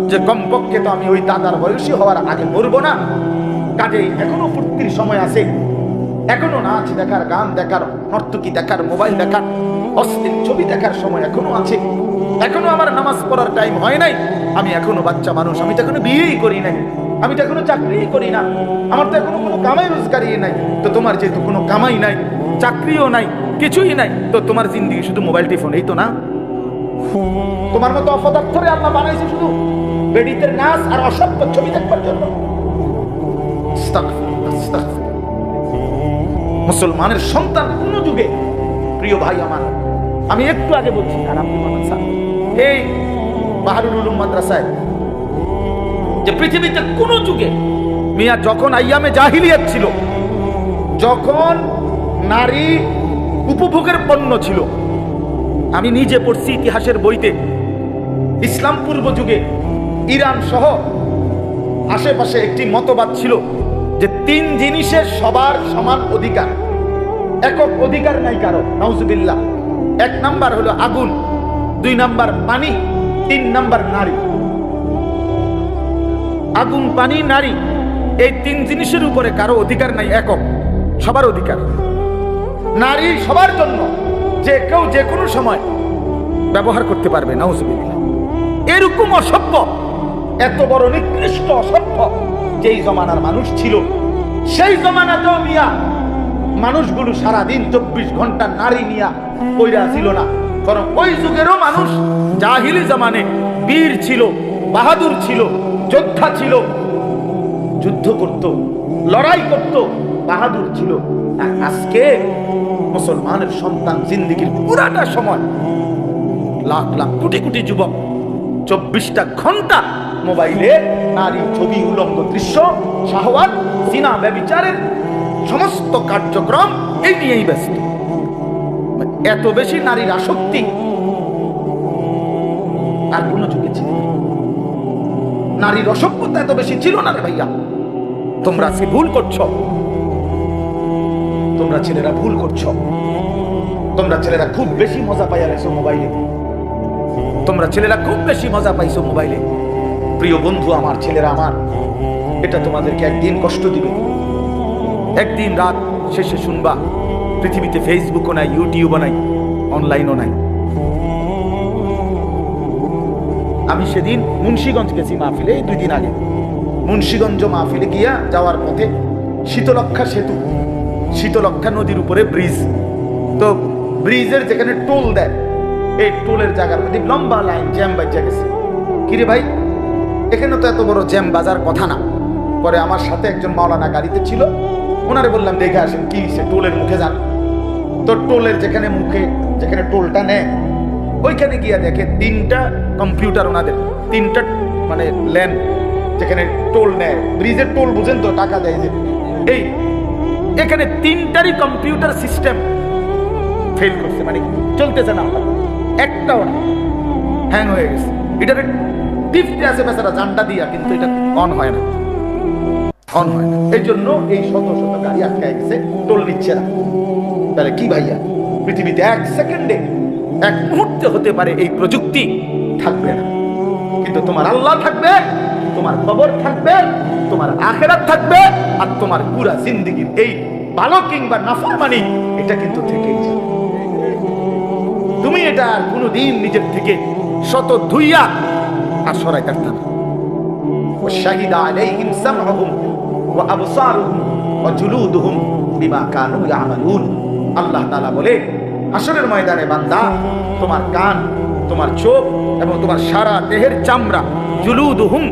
যে কমপক্ষে তো আমি ওই দাদার বয়সী হওয়ার আগে মরবো না। কাজেই এখনো ফুর্তির সময় আছে, এখনো নাচ দেখার, গান দেখার, নর্তকী দেখার, মোবাইল দেখার, অশ্লীল ছবি দেখার সময় এখনো আছে। এখনো আমার নামাজ পড়ার টাইম হয় নাই, আমি এখনো বাচ্চা মানুষ, আমি তো এখনো বিয়েই করি নাই, আমি তো এখনো চাকরিই করি না, আমার তো এখনো কোনো কামাই রোজগারই নাই। তো তোমার যেহেতু কোনো কামাই নাই, চাকরিও নাই, কিছুই নাই, তো তোমার জিন্দেগি শুধু মোবাইল টিফোন, এই তো না? তোমার মতো অপদার্থরে আল্লাহ বানাইছে শুধু বেডিতের নাচ আর অসভ্য ছবি দেখবার জন্য। মুসলমানের সন্তান কোন যুগে, প্রিয় ভাই আমার, আমি একটু আগে বলছি এই বাহারুল উলুম মাদ্রাসায় যে পৃথিবীতে কোন যুগে মিয়া যখন আইয়ামে জাহিলিয়াত ছিল, যখন নারী উপভোগের পণ্য ছিল, আমি নিজে পড়ছি ইতিহাসের বইতে, ইসলাম পূর্ব যুগে ইরান সহ আশেপাশে একটি মতবাদ ছিল যে 3 জিনিসের সবার সমান অধিকার, একক অধিকার নাই কারো, নাউজুবিল্লাহ। 1 নাম্বার হলো আগুন, 2 নাম্বার পানি, 3 নাম্বার নারী। আগুন, পানি, নারী, এই 3 জিনিসের উপরে কারো অধিকার নাই, একক, সবার অধিকার। নারী সবার জন্য, যে কেউ যে কোনো সময় ব্যবহার করতে পারবে, নাউজুবিল্লাহ। এরকম অসভ্য, এত বড় নিকৃষ্ট অসভ্য যেই জমানার মানুষ ছিল, সেই জমানাতেও মিয়া মানুষগুলো সারাদিন 24 ঘন্টা নারী নিয়া কইরা ছিল না, বরং ওই যুগেরও মানুষ জাহিলি জামানে বীর ছিল, বাহাদুর ছিল, যোদ্ধা ছিল, যুদ্ধ করত, লড়াই করত, বাহাদুর ছিল। আর আজকে মুসলমানের সন্তান জিন্দেগির পুরাটা সময়, লাখ লাখ কোটি কোটি যুবক 24টা ঘন্টা মোবাইলে নারী, ছবি, উলঙ্গ দৃশ্য, শাহওয়াত, জিনা, ব্যভিচারের সমস্ত কার্যক্রম এই নিয়েই ব্যস্ত। এত বেশি নারীর আসক্তি আর কোন যুগে ছিল না। নারীর অসভ্যতা এত বেশি ছিল না রে ভাইয়া। তোমরা আজকে ভুল করছো, তোমরা ছেলেরা ভুল করছো। তোমরা ছেলেরা খুব বেশি মজা পাইয়া গেছো মোবাইলে, তোমরা ছেলেরা খুব বেশি মজা পাইছো মোবাইলে। প্রিয় বন্ধু আমার, ছেলেরা আমার, এটা তোমাদেরকে একদিন কষ্ট দিবে। একদিন রাত শেষে শুনবা পৃথিবীতে ফেসবুকও নাই, ইউটিউবও নাই, অনলাইনও নাই। আমি সেদিন মুন্সিগঞ্জ গেছি মাহফিলে, 2 দিন আগে। মুন্সিগঞ্জ মাহফিলে গিয়া যাওয়ার পথে শীতলক্ষা সেতু, শীতলক্ষা নদীর উপরে ব্রিজ, তো ব্রিজের যেখানে টোল দেয়, এই টোলের জায়গার মধ্যে লম্বা লাইন, জ্যাম বাজা গেছে। কিরে ভাই, এখানে তো এত বড় জ্যাম বাজার কথা না। পরে আমার সাথে একজন মাওলানা গাড়িতে ছিল, ওনারে বললাম দেখে আসেন কি হয়েছে, টোলের মুখে যান। তো টোলের যেখানে মুখে, যেখানে টোলটা নেয়, ওইখানে গিয়া দেখে 3টা কম্পিউটার, ওনাদের 3টা মানে লেন যেখানে টোল নেয়, ব্রিজের টোল বুঝেন তো, টাকা দেয় যে, এই এখানে 3টারই কম্পিউটার সিস্টেম ফেল করছে, মানে চলতেছে না, একটাও না, হ্যাং হয়ে গেছে। এটার টিপতে আছে বেচারা জানটা দিয়া, কিন্তু এটা অন হয় না, অন হয় না। এই জন্য এই শত শত গাড়ি আটকায় গেছে, টোল নিচ্ছে না। তাহলে কি ভাইয়া, পৃথিবীতে 1 সেকেন্ডে, 1 মুহূর্তে হতে পারে এই প্রযুক্তি থাকবে না, কিন্তু তোমার আল্লাহ থাকবে, তোমার কবর থাকবে, তোমার আখিরাত থাকবে, আর তোমার পুরা জিন্দেগির এই ভালো কিংবা নাফরমানি এটা কিন্তু থেকেই যাবে। তুমি এটা কোনোদিন নিজের থেকে শত ধুইয়া আর সরাই থাকতে না। শাহিদা আলাইহিম সামউহুম ওয়া আবসারুহুম ওয়া জুলুদুহুম বিমা কানু ইয়ামালুন। আল্লাহ তাআলা বলে, হাসরের ময়দানে বান্দা, তোমার কান, তোমার চোখ এবং তোমার সারা দেহের চামড়া, জুলুদুহুম,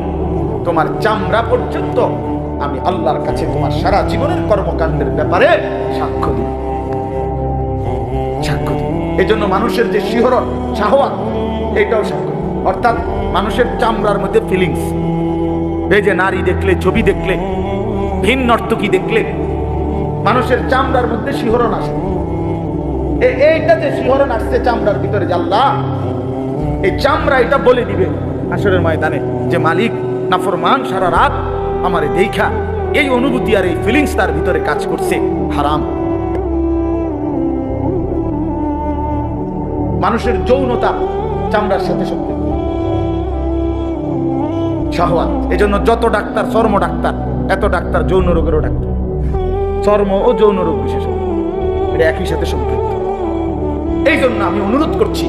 তোমার চামড়া পর্যন্ত আমি আল্লাহর কাছে তোমার সারা জীবনের কর্মকাণ্ডের ব্যাপারে সাক্ষ্য দিই, সাক্ষ্য দিই। এই জন্য মানুষের যে শিহরণ, শাহওয়াত, এটাও সাক্ষ্য। অর্থাৎ মানুষের চামড়ার মধ্যে ফিলিংস, এই যে নারী দেখলে, ছবি দেখলে, ভিন্ন নর্তকী দেখলে মানুষের চামড়ার মধ্যে শিহরণ আসে। এইটা যে শিহরণ আসছে চামড়ার ভিতরে, যে আল্লাহ এই চামড়া এটা বলে দিবে হাসরের ময়দানে যে মালিক নাফরমান সারা রাত আমারে দেখা, এই অনুভূতি আর এই ফিলিংস তার ভিতরে কাজ করছে হারাম। মানুষের যৌনতা চামড়ার সাথে সম্পর্ক, শাহওয়াত। এজন্য যত ডাক্তার, চর্ম ডাক্তার, এত ডাক্তার যৌন রোগেরও ডাক্তার, চর্ম ও যৌন রোগ বিশেষজ্ঞ, এটা একই সাথে সম্পৃক্ত। এই জন্য আমি অনুরোধ করছি,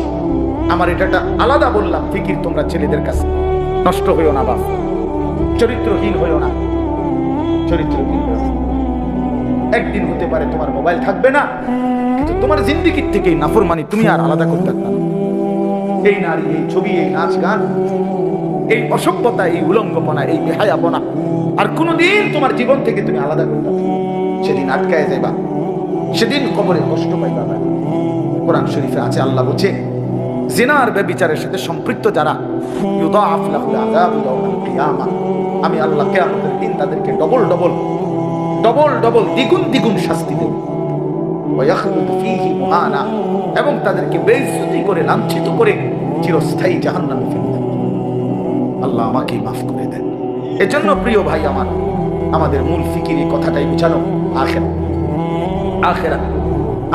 আমার এটা আলাদা বললাম ফিকির, তোমরা ছেলেদের কাছে নষ্ট হইও না, বাপ, চরিত্রহীন হইও না, চরিত্রহীন হইও না। একদিন হতে পারে তোমার মোবাইল থাকবে না, কিন্তু তোমার জিন্দেগির থেকে নাফরমানি তুমি আর আলাদা করতে পারবে না। এই নারী, এই ছবি, এই নাচ গান, এই অসভ্যতা, এই উলঙ্গপনা, এই বেহায়াপনা আর কোনোদিন তোমার জীবন থেকে তুমি আলাদা করতে পারবে না। সেদিন আটকায় যাইবা, সেদিন কবরে কষ্ট পাইবা। কোরআন শরীফে আছে, আল্লাহ বলছে, জিনা আর ব্যভিচারের সাথে সম্পৃক্ত যারা, ইউদাআফ লাহুল আযাবু ইয়াওমাল কিয়ামাহ, আমি আল্লাহ কিয়ামতের দিন তাদেরকে ডবল ডবল ডবল ডবল দ্বিগুণ দ্বিগুণ শাস্তি দেব। ওয়া ইয়াখলুদু ফীহি মুহানা, এবং তাদেরকে বেইজ্জতি করে, লাঞ্ছিত করে চিরস্থায়ী জাহান্নামে ফেলে দেব। আল্লাহ আমাকে মাফ করে দেন। এজন্য প্রিয় ভাই আমার, আমাদের মূল ফিকির এই কথাটাই বুঝানো, আখিরাত, আখিরাত।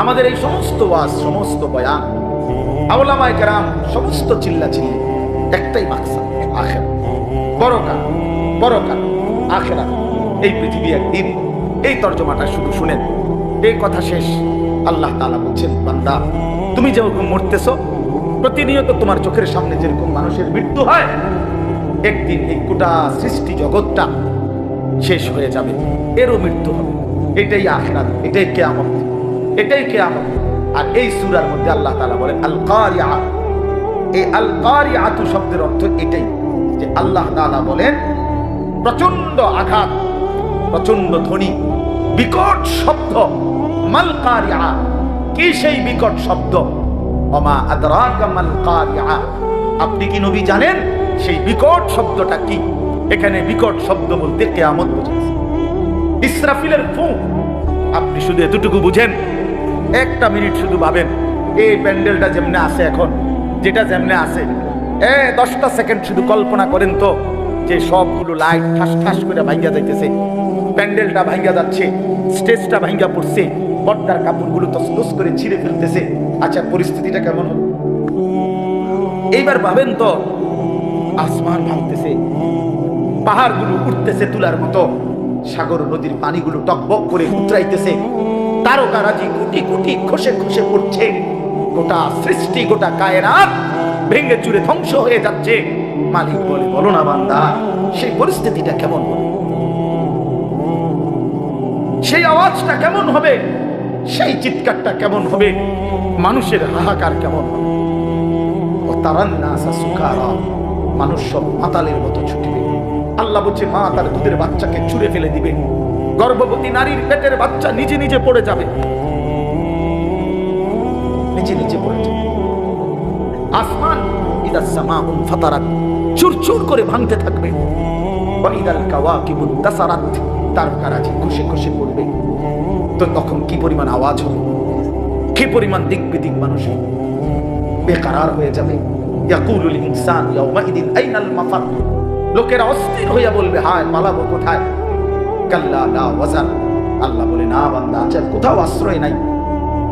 আমাদের এই সমস্ত ওয়াজ, সমস্ত বয়ান, আউলামায়ে কেরাম সমস্ত চিল্লাচিল্লি, একটাই মাকসাদ, আখিরাত, পরকাল, পরকাল, আখিরাত। এই পৃথিবী একদিন, এই তর্জমাটা শুধু শুনেন, এই কথা শেষ। আল্লাহ তাআলা বলছেন, বান্দা তুমি যেরকম মরতেছো, প্রতিনিয়ত তোমার চোখের সামনে যেরকম মানুষের মৃত্যু হয়, একদিন এই গোটা সৃষ্টি জগৎটা শেষ হয়ে যাবে, এরও মৃত্যু হবে। এটাই আখিরাত, এটাই কিয়ামত, এটাই কিয়ামত। আর এই সূরার মধ্যে আল্লাহ তাআলা বলেন আল কারিআ। এই আল কারিআতু শব্দের অর্থ এটাই, যে আল্লাহ তাআলা বলেন প্রচন্ড আঘাত, প্রচন্ড ধ্বনি, বিকট শব্দ, মাল কারিআ, কি সেই বিকট শব্দ? ওমা আদরাকা মাল কারিআ, আপনি কি নবী জানেন সেই বিকট শব্দটা কি? এখানে বিকট শব্দ বলতে কিয়ামত বোঝাচ্ছে, ইসরাফিলের ফুঁক। আপনি শুধু এতটুকু বুঝেন, একটা মিনিট শুধু ভাবেন, এই প্যান্ডেলটা যেমনে আছে এখন, যেটা যেমনে আছে, 10টা সেকেন্ড শুধু কল্পনা করেন তো, যে সবগুলো লাইট ঠাস ঠাস করে ভাঙ্গা যাইতেছে, প্যান্ডেলটা ভাঙ্গা যাচ্ছে, স্টেজটা ভাঙ্গা পড়ছে, পর্দার কাপড়গুলো তসতস করে ছিঁড়ে ফেলতেছে। আচ্ছা, পরিস্থিতিটা কেমন হবে? এইবার ভাবেন তো, আসমান ভাঙতেছে, পাহাড়গুলো উঠতেছে তুলার মতো, সাগর নদীর পানিগুলো টকবক করে উতরাইতেছে, তারকারাজি কোটি কোটি খসে খসে পড়ছে, গোটা সৃষ্টি, গোটা কায়নাত ভেঙে চুরে ধ্বংস হয়ে যাচ্ছে। মালিক বলে, বলো না বান্দা, সেই পরিস্থিতিটা কেমন হবে? সেই আওয়াজটা কেমন হবে? সেই চিৎকারটা কেমন হবে? মানুষের হাহাকার কেমন হবে? ও তারান্নাসা সুকারা, মানুষ সব মাতালের মতো ছুটবে। আল্লাহ বলছে, মা তার দুধের বাচ্চাকে ছুঁড়ে ফেলে দিবে, গর্ভবতী নারীর পেটের বাচ্চা নিজে নিজে পড়ে যাবে, নিচে নিচে পড়ে যাবে। আসমান ইদা সামাউন ফাতারাত, চুরচুর করে ভাঙতে থাকবে। ওয়া ইদাল কাওয়াকিবু তাসারাত, তারকারাজি খসে খসে পড়বে। তো তখন কি পরিমাণ আওয়াজ হবে, কি পরিমাণ দিক বিদিক মানুষ বেকারার হয়ে যাবে। ইয়াকুলুল ইনসান ইয়াউমাইদিন আইনাল মাফার, লোকেরা অস্থির হইয়া বলবে, হায় পালাবো কোথায়? কাল্লা লা ওয়াজান, আল্লাহ বলে, না বান্দা, আচ্ছা কোথাও আশ্রয় নাই।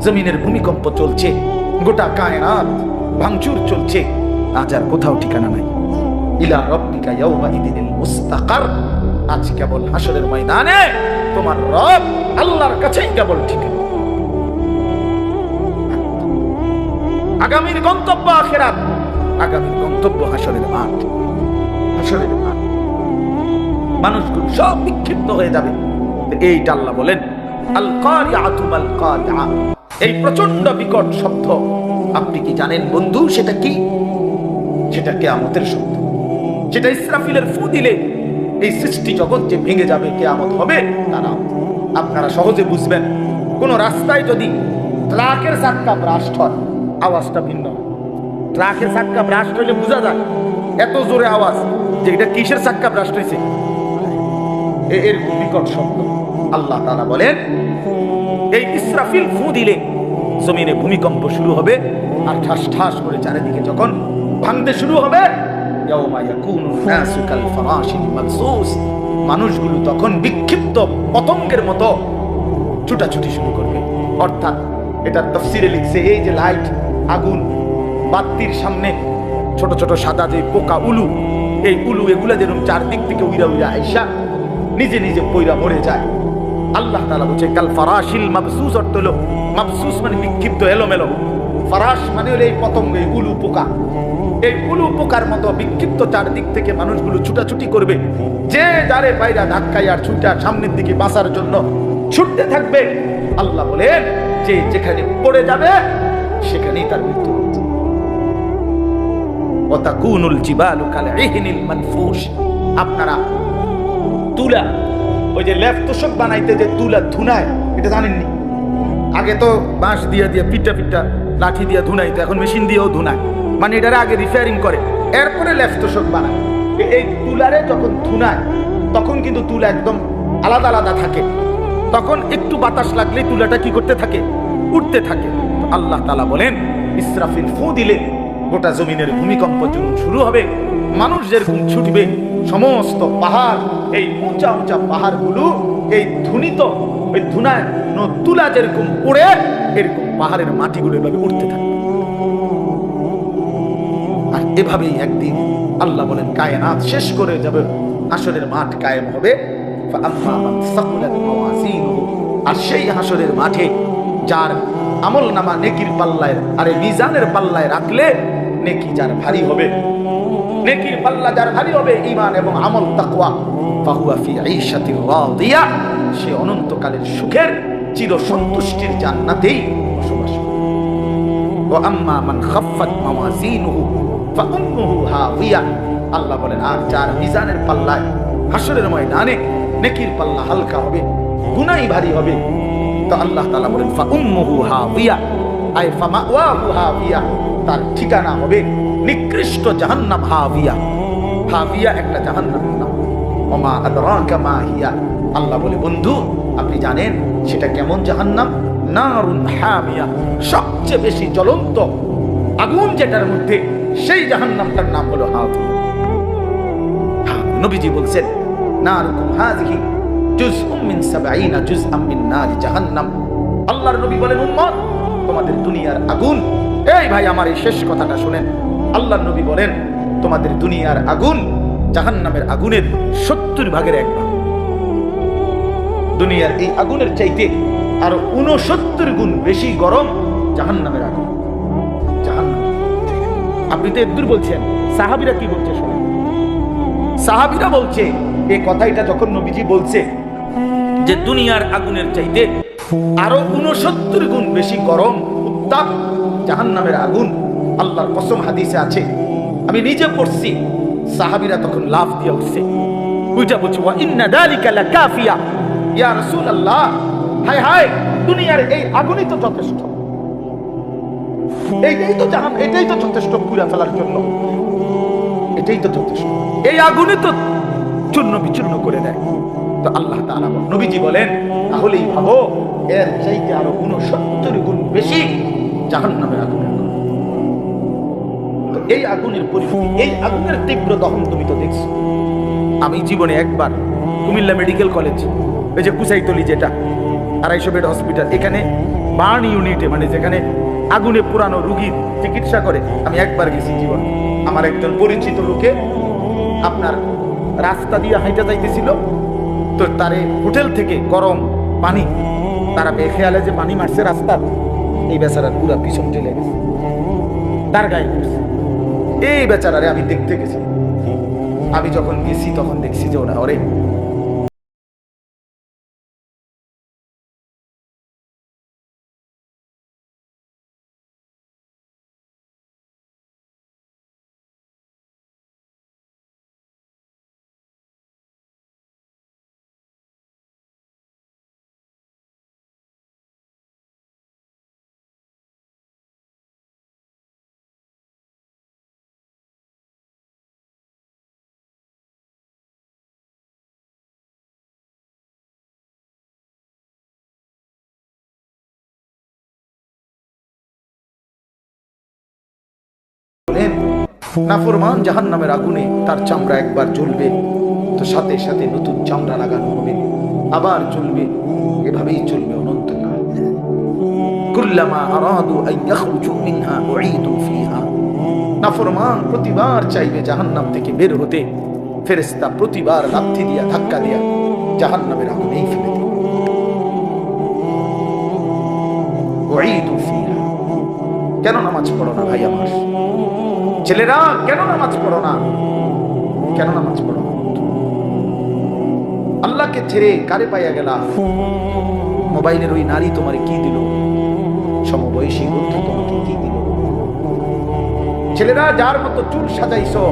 জমিনের ভূমিকম্প চলছে, গোটা কায়নাত ভাঙচুর চলছে, আজ আর কোথাও ঠিকানা নাই। ইলা রাব্বিকা ইয়াউমাইদিনিল মুস্তাকার, আজ কেবল হাসরের ময়দানে তোমার রব আল্লাহর কাছেই কেবল ঠিকানা। আগামীর গন্তব্য আখিরাত, আগামীর গন্তব্য হাসরের মাঠ। হাসরের মাঠ, মানুষগুলো সব বিক্ষিপ্ত হয়ে যাবে। এইটা আল্লাহ বলেন, আল কারিআতু মাল কারিআ, এই প্রচন্ড বিকট শব্দ আপনি কি জানেন বন্ধু সেটা কি? সেটা কিয়ামতের শব্দ। সেটা ইসরাফিলের ফু দিলে এই সৃষ্টি জগৎ যে ভেঙে যাবে, কিয়ামত হবে, তারা আপনারা সহজে বুঝবেন। কোন রাস্তায় যদি ট্রাকের চাক্কা ব্রাস্ট হয়, আওয়াজটা ভিন্ন। ট্রাকের চাক্কা ব্রাস্ট হইলে বোঝা যায়, এত জোরে আওয়াজ যে এটা কিসের চাক্কা ব্রাস্ট হয়েছে, এর বিকট শব্দ। আল্লাহ তাআলা বলেন, এই ইসরাফিল ফু দিলে জমিনে ভূমিকম্প শুরু হবে, আর ঠাস ঠাস করে চারিদিকে যখন ভাঙতে শুরু হবে, ইয়াউমা ইয়াকুনু নাসু কাল ফারাশিল মাবসুস, মানুষগুলো তখন বিক্ষিপ্ত পতঙ্গের মতো ছুটাছুটি শুরু করবে। অর্থাৎ এটা তাফসীরে লিখছে, এই যে লাইট, আগুন, বাতির সামনে ছোট ছোট সাদা যে পোকা, উলু, এই উলু এগুলা যেরকম চারদিক থেকে উইরা উইরা আইসা নিজে নিজে পইরা মরে যায়। আল্লাহ তাআলা বলছে, কাল ফারাশিল মাবসুস, অর্থ হলো মাবসুস মানে বিক্ষিপ্ত, এলোমেলো। ফারাশ মানে হলো এই পতঙ্গ, এই উলু পোকা। এই উলু পোকার মতো বিক্ষিপ্ত চারদিক থেকে মানুষগুলো ছুটাছুটি করবে, যে যারে বাইরা ধাক্কায় আর ছুটা সামনের দিকে বাঁচার জন্য ছুটতে থাকবে। আল্লাহ বলেন, যে যেখানে পড়ে যাবে সেখানেই তার মৃত্যু হবে। ওয়া তাকুনুল জিবালু কাল ইহনিল মানফুশ, আপনারা তুলা, ওই যে লেফ তোষক বানাইতে যে তুলা ধুনায়, এটা জানেননি? আগে তো বাঁশ দিয়ে দিয়ে পিটা পিটা লাঠি দিয়ে ধুনাইতো, এখন মেশিন দিয়েও ধুনায়, মানে এটারে আগে রিপেয়ারিং করে, এরপরে লেফ তোষক বানায়। এই তুলারে যখন ধুনায় তখন কিন্তু তুলা একদম আলাদা আলাদা থাকে, তখন একটু বাতাস লাগলে তুলাটা কি করতে থাকে, উঠতে থাকে। আল্লাহ তাআলা বলেন, ইসরাফিল ফু দিলে গোটা জমিনের ভূমিকম্প যখন শুরু হবে, মানুষ যেরকম ছুটবে, সমস্ত পাহাড়, এই উঁচা উঁচা পাহাড়গুলো এই ধুনিত ওই ধুনায় তুলা যেরকম উড়ে, এরকম পাহাড়ের মাটিগুলো এভাবে উঠতে থাকবে। আর এভাবেই একদিন আল্লাহ বলেন কায়নাত শেষ করে যাবে, হাসরের মাঠ কায়েম হবে। আর সেই হাসরের মাঠে যার আমল নামা নেকির পাল্লায়, আরে মিজানের পাল্লায় রাখলে নেকি যার ভারী হবে, নেকির পাল্লা যার ভারী হবে, ঈমান এবং আমল তাকওয়া, ফাহুয়া ফি ঈশাতির রাদিয়া, সে অনন্তকালের সুখের চির সন্তুষ্টির জান্নাতেই বসবাস করবে। ওয়া আম্মা মান খাফফাত মাওয়াজিনুহু ফাউম্মুহু হাওিয়া, আল্লাহ বলেন আর যার মিজানের পাল্লায় হাসরের ময়দানে নেকির পাল্লা হালকা হবে, গুনাহ ভারী হবে, তো আল্লাহ তাআলা বলেন ফা উম্মুহু হাবিয়া, আই ফা মাওয়াহু হাবিয়া, তার ঠিকানা হবে নিকৃষ্ট জাহান্নাম। হাবিয়া, হাবিয়া একটা জাহান্নামের নাম। ওমা আদরাকা মা হিয়া, আল্লাহ বলে বন্ধু আপনি জানেন সেটা কেমন জাহান্নাম? নারুন হামিয়া, সবচেয়ে বেশি জ্বলন্ত আগুন যেটার মধ্যে, সেই জাহান্নামটার নাম হলো হাবিয়া। নবীজি বলছেন নারুকুম হাযিহি জুজউম মিন ৭০ জুজআম মিন নারি জাহান্নাম। আল্লাহর নবী বলেন উম্মত তোমাদের দুনিয়ার আগুন, এই ভাই আমার এই শেষ কথাটা শুনেন, আল্লাহর নবী বলেন তোমাদের দুনিয়ার আগুন জাহান্নামের আগুনের ৭০ ভাগের ১ ভাগ। দুনিয়ার এই আগুনের চাইতে আরো ৬৯ গুণ বেশি গরম জাহান্নামের আগুন। জাহান্নাম, আপনি তো একদূর বলছেন, সাহাবীরা কি বলছে শুনেন। সাহাবীরা বলছে এই কথাটা যখন নবীজি বলছে যে দুনিয়ার আগুনের চাইতে আরো ৬৯ গুণ বেশি গরম উত্তাপ জাহান্নামের আগুন, আল্লাহর কসম হাদিসে আছে, আমি নিজে পড়ছি। সাহাবীরা তখন লাফ দিয়ে উঠছে, ওইটা বলছে ওয়া ইন্না যালিকা লাকাফিয়া, ইয়া রাসূলুল্লাহ, হায় হায় দুনিয়ার এই আগুনই তো যথেষ্ট, এইটাই তো জাহান্নাম, এটাই তো যথেষ্ট পুড়া ফেলার জন্য, এটাই তো যথেষ্ট, এই আগুনই তো চূর্ণ বিচূর্ণ করে দেয়। তো আল্লাহ তাআলা নবীজি বলেন তাহলেই ভাবো এর চাইতে আরো ৬৯ গুণ বেশি জাহান্নামের আগুনের। তো এই আগুনের পরিস্থিতি, এই আগুনের তীব্র দহন তুমি তো দেখছো। আমি জীবনে একবার কুমিল্লা মেডিকেল কলেজ, ওই যে কুসাইতলি যেটা ২৫০ বেড হসপিটাল, এখানে বার্ন ইউনিটে, মানে যেখানে আগুনে পুরানো রুগীর চিকিৎসা করে, আমি একবার গেছি জীবন। আমার একজন পরিচিত লোকে আপনার রাস্তা দিয়ে হাইটা যাইতেছিল, তো তারে হোটেল থেকে গরম পানি, তারা বেখেয়ালে যে পানি মারছে রাস্তার, এই বেচারার পুরা পিছন ঢেলে গেছে, তার গায়ে পড়ছে। এই বেচারারে আমি দেখতে গেছি, আমি যখন গেছি তখন দেখছি যে ওরা ওরে নাফরমান জাহান্নামের আগুনে তার চামড়া একবার জ্বলবে, তো সাথে সাথে নতুন চামড়া লাগানো হবে, আবার চলবে, এভাবেই চলবে অনন্তকাল। কুল্লামা আরাদু আন ইয়াখরুজু মিনহা উঈদু ফিহা, নাফরমান প্রতিবার চাইবে জাহান্নাম থেকে বের হতে, ফেরেশতা প্রতিবার লাথি দিয়া ধাক্কা দিয়া জাহান্নামের আগুনেই ফেলে দেবে। উঈদু ফিহা, কেন নামাজ পড়ো না ভাই আমার ছেলেরা, কেন নামাজ পড়ো না, কেন নামাজ পড়ো না? আল্লাহকে ছেড়ে কারে পাইয়া গেলা? মোবাইলের ওই নারী তোমারে কি দিল? সমবয়সী বন্ধু তোমাকে কি দিল? ছেলেরা যার মতো চুল সাজাইছো,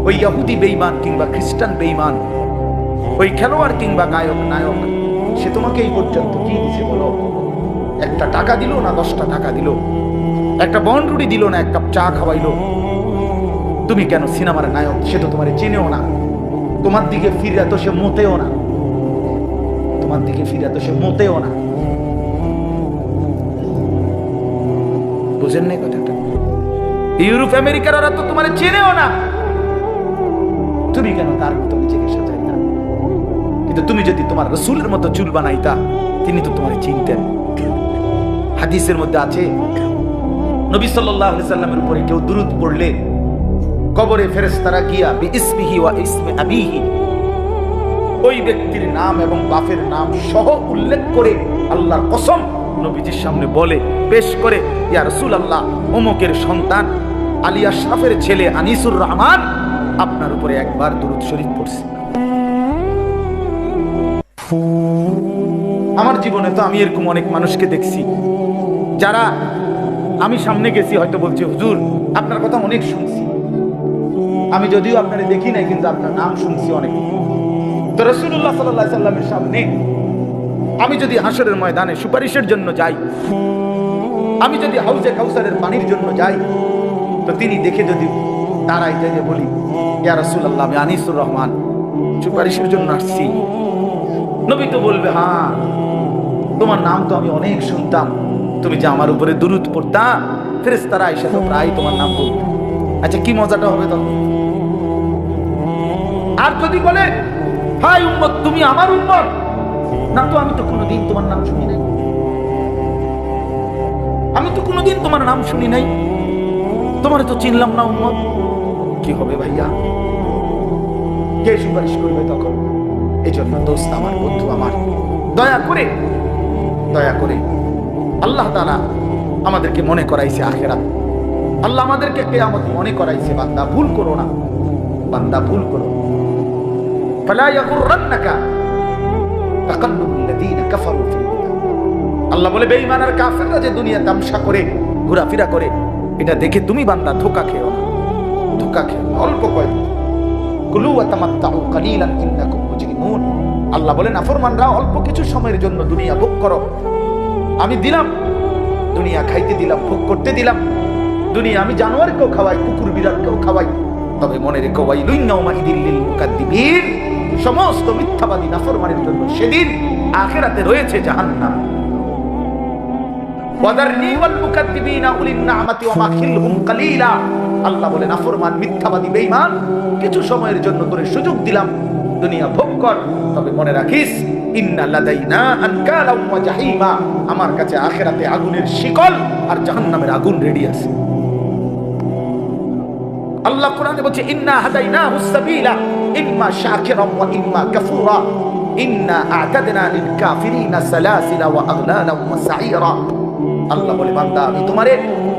ওই ইহুদি বেঈমান কিংবা খ্রিস্টান বেঈমান, ওই খেলোয়াড় কিংবা গায়ক নায়ক, সে তোমাকে এই পর্যন্ত কি দিছে বলো? একটা টাকা দিল না 10টা টাকা দিল? একটা বনরুটি দিল না 1 কাপ চা খাওয়াইলো? তুমি কেন সিনেমার নায়ক, সে তো তোমারে চিনেও না, তোমার দিকে ফিরে তো সে মোতেও না, তোমার দিকে ফিরে তো সে মোতেও না। বুঝেন নাই কথাটা? ইউরোপ আমেরিকার ওরা তো তোমারে চেনেও না, তুমি কেন তার মতো নিজেকে সাজাইতা? কিন্তু তুমি যদি তোমার রাসূলের মতো চুল বানাইতা, তিনি তো তোমারে চিনতেন। হাদিসের মধ্যে আছে নবী সাল্লাল্লাহু আলাইহি সাল্লামের উপরে কেউ দুরূদ পড়লে কবরে ফেরেশতারা গিয়া বিইসমিহি ওয়া ইসমি আবিহি, ওই ব্যক্তির নাম এবং বাপের নাম সহ উল্লেখ করে আল্লাহর কসম নবীজির সামনে বলে, পেশ করে, ইয়া রাসূলুল্লাহ, অমুকের সন্তান আলী আশরাফের ছেলে আনিসুর রহমান আপনার উপরে একবার দুরূদ শরীফ পড়ছে। আমার জীবনে তো আমি এরকম অনেক মানুষকে দেখছি, যারা আমি সামনে গেছি হয়তো বলছে হুজুর আপনার কথা অনেক শুনছি, আমি যদিও আপনারে দেখি নাই, কিন্তু আপনার নাম শুনছি অনেক। তো রাসূলুল্লাহ সাল্লাল্লাহু আলাইহি সাল্লামের সামনে আমি যদি হাসরের ময়দানে সুপারিশের জন্য যাই, আমি যদি হাউজে কাউসারের পানির জন্য যাই, তো তিনি দেখে যদি দাঁড়াই যাই যে বলি, ইয়া রাসূলুল্লাহ, আমি আনিসুর রহমান সুপারিশের জন্য আসছি। নবী তো বলবে, হ্যাঁ তোমার নাম তো আমি অনেক শুনতাম, তুমি যে আমার উপরে দুরূদ পড়তা, ফেরেশতারা এসে তো প্রায় তোমার নাম বলতো। আচ্ছা কি মজাটা হবে তখন। আর যদি বলে, হাই উম্মত, তুমি আমার উম্মত, না তো আমি তো কোনোদিন তোমার নাম শুনি নাই, আমি তো কোনোদিন তোমার নাম শুনি নাই, তোমার তো চিনলাম না উম্মত। কি হবে ভাইয়া? কে সুপারিশ করবে তখন? এই জন্য দোস্ত আমার, বন্ধু আমার, দয়া করে আল্লাহ তাআলা আমাদেরকে মনে করাইছে আখিরাত, আল্লাহ আমাদেরকে কিয়ামত মনে করাইছে। বান্দা ভুল করো না, বান্দা ভুল করো। ফালা ইয়াগুররান্নাকা তাকাল্লুবুল লাযীনা কাফারু ফিল বিলাদ। আল্লাহ বলে, বেঈমান আর কাফেররা যে দুনিয়া তামসা করে, ঘোরাফেরা করে, এটা দেখে তুমি বান্দা ধোঁকা খেও না, ধোঁকা খেও না। অল্প কয়দিন, কুলু ওয়া তামাত্তাউ কালিলান ইন্নাকুম মুজরিমুন। আল্লাহ বলেন, নাফরমানরা অল্প কিছু সময়ের জন্য দুনিয়া ভোগ করো, আমি দিলাম দুনিয়া, খাইতে দিলাম, ভোগ করতে দিলাম দুনিয়া। আমি জানোয়ারকেও খাওয়াই, কুকুর বিড়ালকেও খাওয়াই, তবে মনে রেখো, ওয়াইলুন ইয়াউমাইযিল লিল মুকাদ্দিবিন, সমস্ত মিথ্যাবাদী নাফরমানের জন্য সেদিন আখিরাতে রয়েছে জাহান্নাম। ওয়াদারনি ওয়াল মুকাদ্দিবিনা উলিন নি'মাতি ওয়া মাখিলহুম কালিলা। আল্লাহ বলে, নাফরমান, মিথ্যাবাদী, বেঈমান, কিছু সময়ের জন্য তোরে সুযোগ দিলাম, দুনিয়া ভোগ কর, তবে মনে রাখিস, ইন্না লাদাইনা আনকালাম ওয়া জাহিমা, আমার কাছে আখিরাতে আগুনের শিকল আর জাহান্নামের আগুন রেডি আছে। আল্লাহ কোরআনে বলছে, ইন্না হাদাইনাহুস সাবিলা ইম্মা শাকিরান ওয়া ইম্মা কাফুরা ইন্না আ'তাদনা লিল কাফিরিনা সালাসিলা ওয়া আগলালা ওয়া সাইরা। আল্লাহ বলে, বান্দা, আমি তোমারে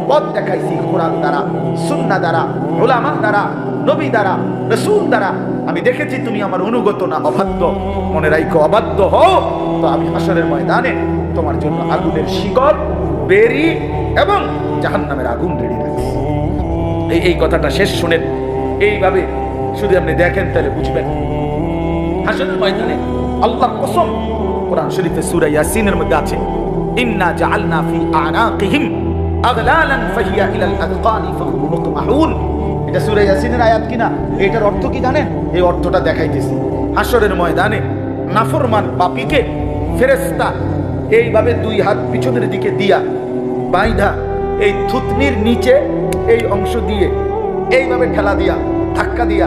পথ দেখাইছি কোরআন দ্বারা, সুন্নাহ দ্বারা, উলামা দ্বারা, নবী দ্বারা, রাসূল দ্বারা। আমি দেখেছি তুমি আমার অনুগত না, অবাধ্য। মনে রাখো, অবাধ্য হও তো আমি হাসরের ময়দানে তোমার জন্য আগুনের শিকল, বেরি এবং জাহান্নামের আগুন রেডি রাখছি। এই কথাটা শেষ শুনেন, এইভাবে শুধু আপনি দেখেন তাহলে বুঝবেন। হাসরের ময়দানে আল্লাহর কসম, কোরআন শরীফে সূরা ইয়াসিনের মধ্যে আছে, ইন্না জাআলনা ফি আনাকিহিম আগলালান ফাহিয়া ইলাল আযকানি ফাহুম মুকমাহুন। এটা সূরা ইয়াসিনের আয়াত কিনা? এটার অর্থ কি জানেন? এই অর্থটা দেখাইতেছি। হাসরের ময়দানে নাফরমান পাপীকে ফেরেশতা এইভাবে দুই হাত পিছনের দিকে দিয়া বাইধা, এই থুতনির নিচে এই অংশ দিয়ে এইভাবে ঠেলা দিয়া, ধাক্কা দিয়া,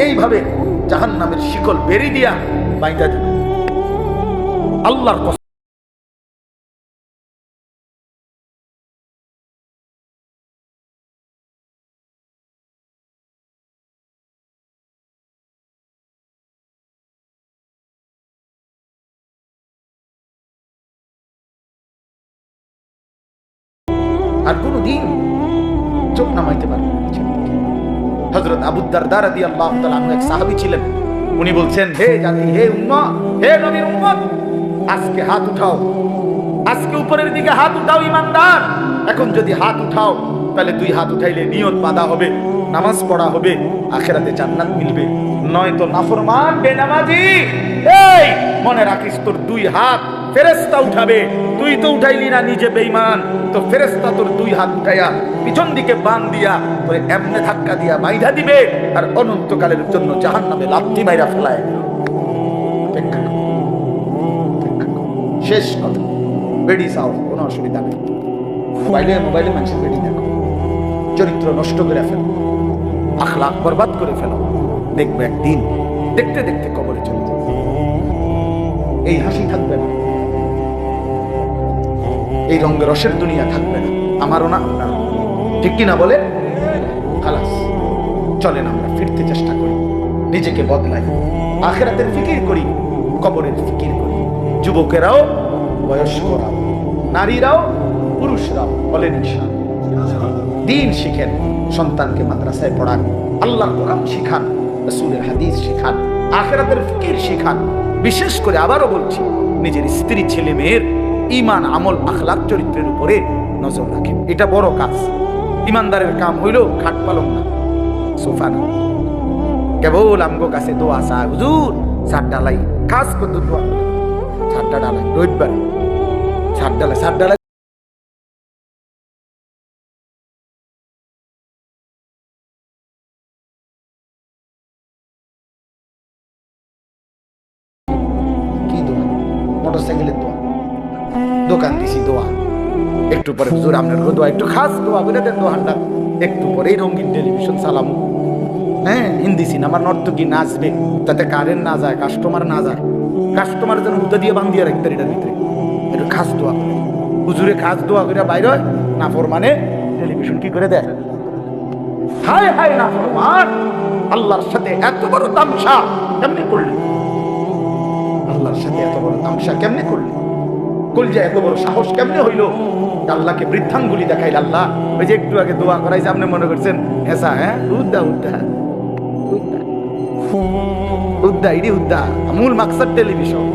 এইভাবে জাহান্নামের শিকল বেরি দিয়া বাইধা দিবে। আল্লাহর কসম। আর কোনদিন চোখ নামাইতে পারবে না। হযরত আবু দারদা রাদিয়াল্লাহু তাআলা আনহু এক সাহাবী ছিলেন। উনি বলছেন, হে জাতি, হে উম্মাহ, হে নবীর উম্মত, আজকে হাত উঠাও, আজকে উপরের দিকে হাত উঠাও ঈমানদার। এখন যদি হাত উঠাও, তাহলে দুই হাত উঠাইলে নিয়ত বাঁধা হবে, নামাজ পড়া হবে, আখিরাতে জান্নাত মিলবে। নয়তো নাফরমান, বেনামাজি, এই মনে রাখিস, তোর দুই হাত ফেরেশতা উঠাবে। তুই তো উঠাইলি না, নিজে বেঈমান, তো ফেরেশতা তোর দুই হাত উঠাইয়া পিছন দিকে বান দিয়া তোরে এমনে ধাক্কা দিয়া বাইধা দিবে, আর অনন্তকালের জন্য জাহান্নামে লাথি মাইরা ফেলায়। শেষ কথা, বেডি চাও, কোনো অসুবিধা নেই। মোবাইলে মানুষের বেডি দেখো, চরিত্র নষ্ট করে ফেলো, আখলাক বরবাদ করে ফেলো, দেখবে একদিন দেখতে দেখতে কবরে চলে যাবে। এই হাসি থাকবে না, এই রঙে রসের দুনিয়া থাকবে না, আমারও না, আপনার ঠিক কিনা বলে? খালাস, চলেন আমরা ফিরতে চেষ্টা করি, নিজেকে বদলাই, আখিরাতের ফিকির করি, কবরের ফিকির করি। যুবকেরাও, বয়স্করাও, নারীরাও, পুরুষরাও বলেন ইনশাআল্লাহ। দ্বীন শিখেন, সন্তানকে মাদ্রাসায় পড়ান, আল্লাহর কোরআন শিখান, রাসূলের হাদিস শিখান, আখিরাতের ফিকির শিখান। বিশেষ করে আবারও বলছি, নিজের স্ত্রী, ছেলে মেয়ের ঈমান, আমল, আখলাক, চরিত্রের উপরে নজর রাখেন। এটা বড় কাজ। ঈমানদারের কাম হইল খাট পালং না, সোফা না, কেবল আমগো কাছে দোয়া চা হুজুর ছাদ ডালাই খাস করে দোয়া ছাদটা ডালাই রোববারে ছাদ ডালাই কি দোয়া মোটরসাইকেলের দোয়া দোকান দিছি দোয়া একটু পরে হুজুর আপনার দোয়া একটু খাস দোয়া করে দেন দোকানটা একটু পরেই রঙিন টেলিভিশন চালামু হ্যাঁ হিন্দি সিনেমার নর্তকী নাচবে তাতে কারেন্ট না যায় কাস্টমার না যায় কাস্টমার যেন হুদা দিয়ে বান্ধিয়ে রাখতে এটার ভিতরে একটু খাস দোয়া করে হুজুরে খাস দোয়া করে বাইরে হয় না ফরমানে টেলিভিশন কি করে দেয় হায় হায় না ফরমান আল্লাহর সাথে এত বড় তামসা কেমনে করলি আল্লাহর সাথে এত বড় তামসা কেমনে করলি কলজা এত বড় সাহস কেমনে হইল আল্লাহকে বৃদ্ধাঙ্গুলি দেখাইল আল্লাহ ওই যে একটু আগে দোয়া করাইছে আপনি মনে করছেন হেসা হ্যাঁ উদ্দা উদ্দা উদ্দা উদ্দা ইডি উদ্দা মূল মাকসাদ টেলিভিশন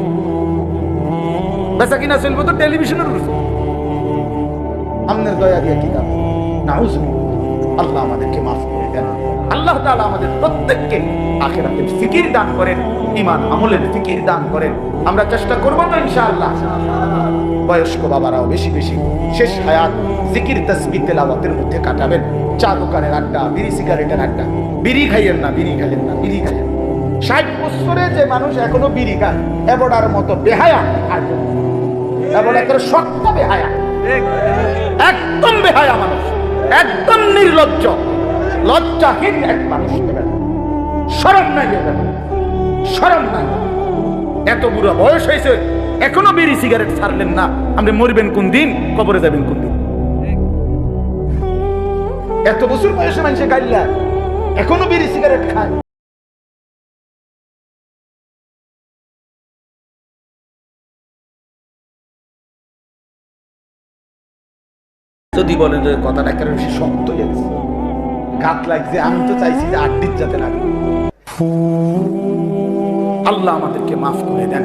বেচা কিনা চলবো তো টেলিভিশনের আমনের দয়া দিয়ে কি দাম আল্লাহ আমাদেরকে মাফ করে দেন আল্লাহ তাআলা আমাদের প্রত্যেককে আখিরাতের ফিকির দান করেন ঈমান আমলের ফিকির দান করেন আমরা চেষ্টা করব তো ইনশাআল্লাহ বয়স্ক বাবারাও বেশি বেশি শেষ হায়াত জিকির তাসবিহ তেলাওয়াতের মধ্যে কাটাবেন চা দোকানের আড্ডা বিড়ি সিগারেটের আড্ডা বিড়ি খাইয়েন না বিড়ি খাইয়েন না বিড়ি খাইয়েন 60 বছরে যে মানুষ এখনো বিড়ি খায় এবড়ার মতো বেহায়া আর এবড়া করে শক্ত বেহায়া একদম বেহায়া মানুষ একদম নির্লজ্জ লজ্জাহীন এক মানুষ শরম নাই শরম নাই এত বুড়া বয়স হয়েছে এখনো বিড়ি সিগারেট ছাড়লেন না আপনি মরবেন কোন দিন কবরে যাবেন কোন দিন এত বছর বয়সে মানুষে গাইলা এখনো বিড়ি সিগারেট খায় যদি বলেন যে কথাটা কারণ সে শক্ত হয়ে গেছে গাত লাগছে আমি তো চাইছি যে আড্ডির যাতে লাগে আল্লাহ আমাদেরকে মাফ করে দেন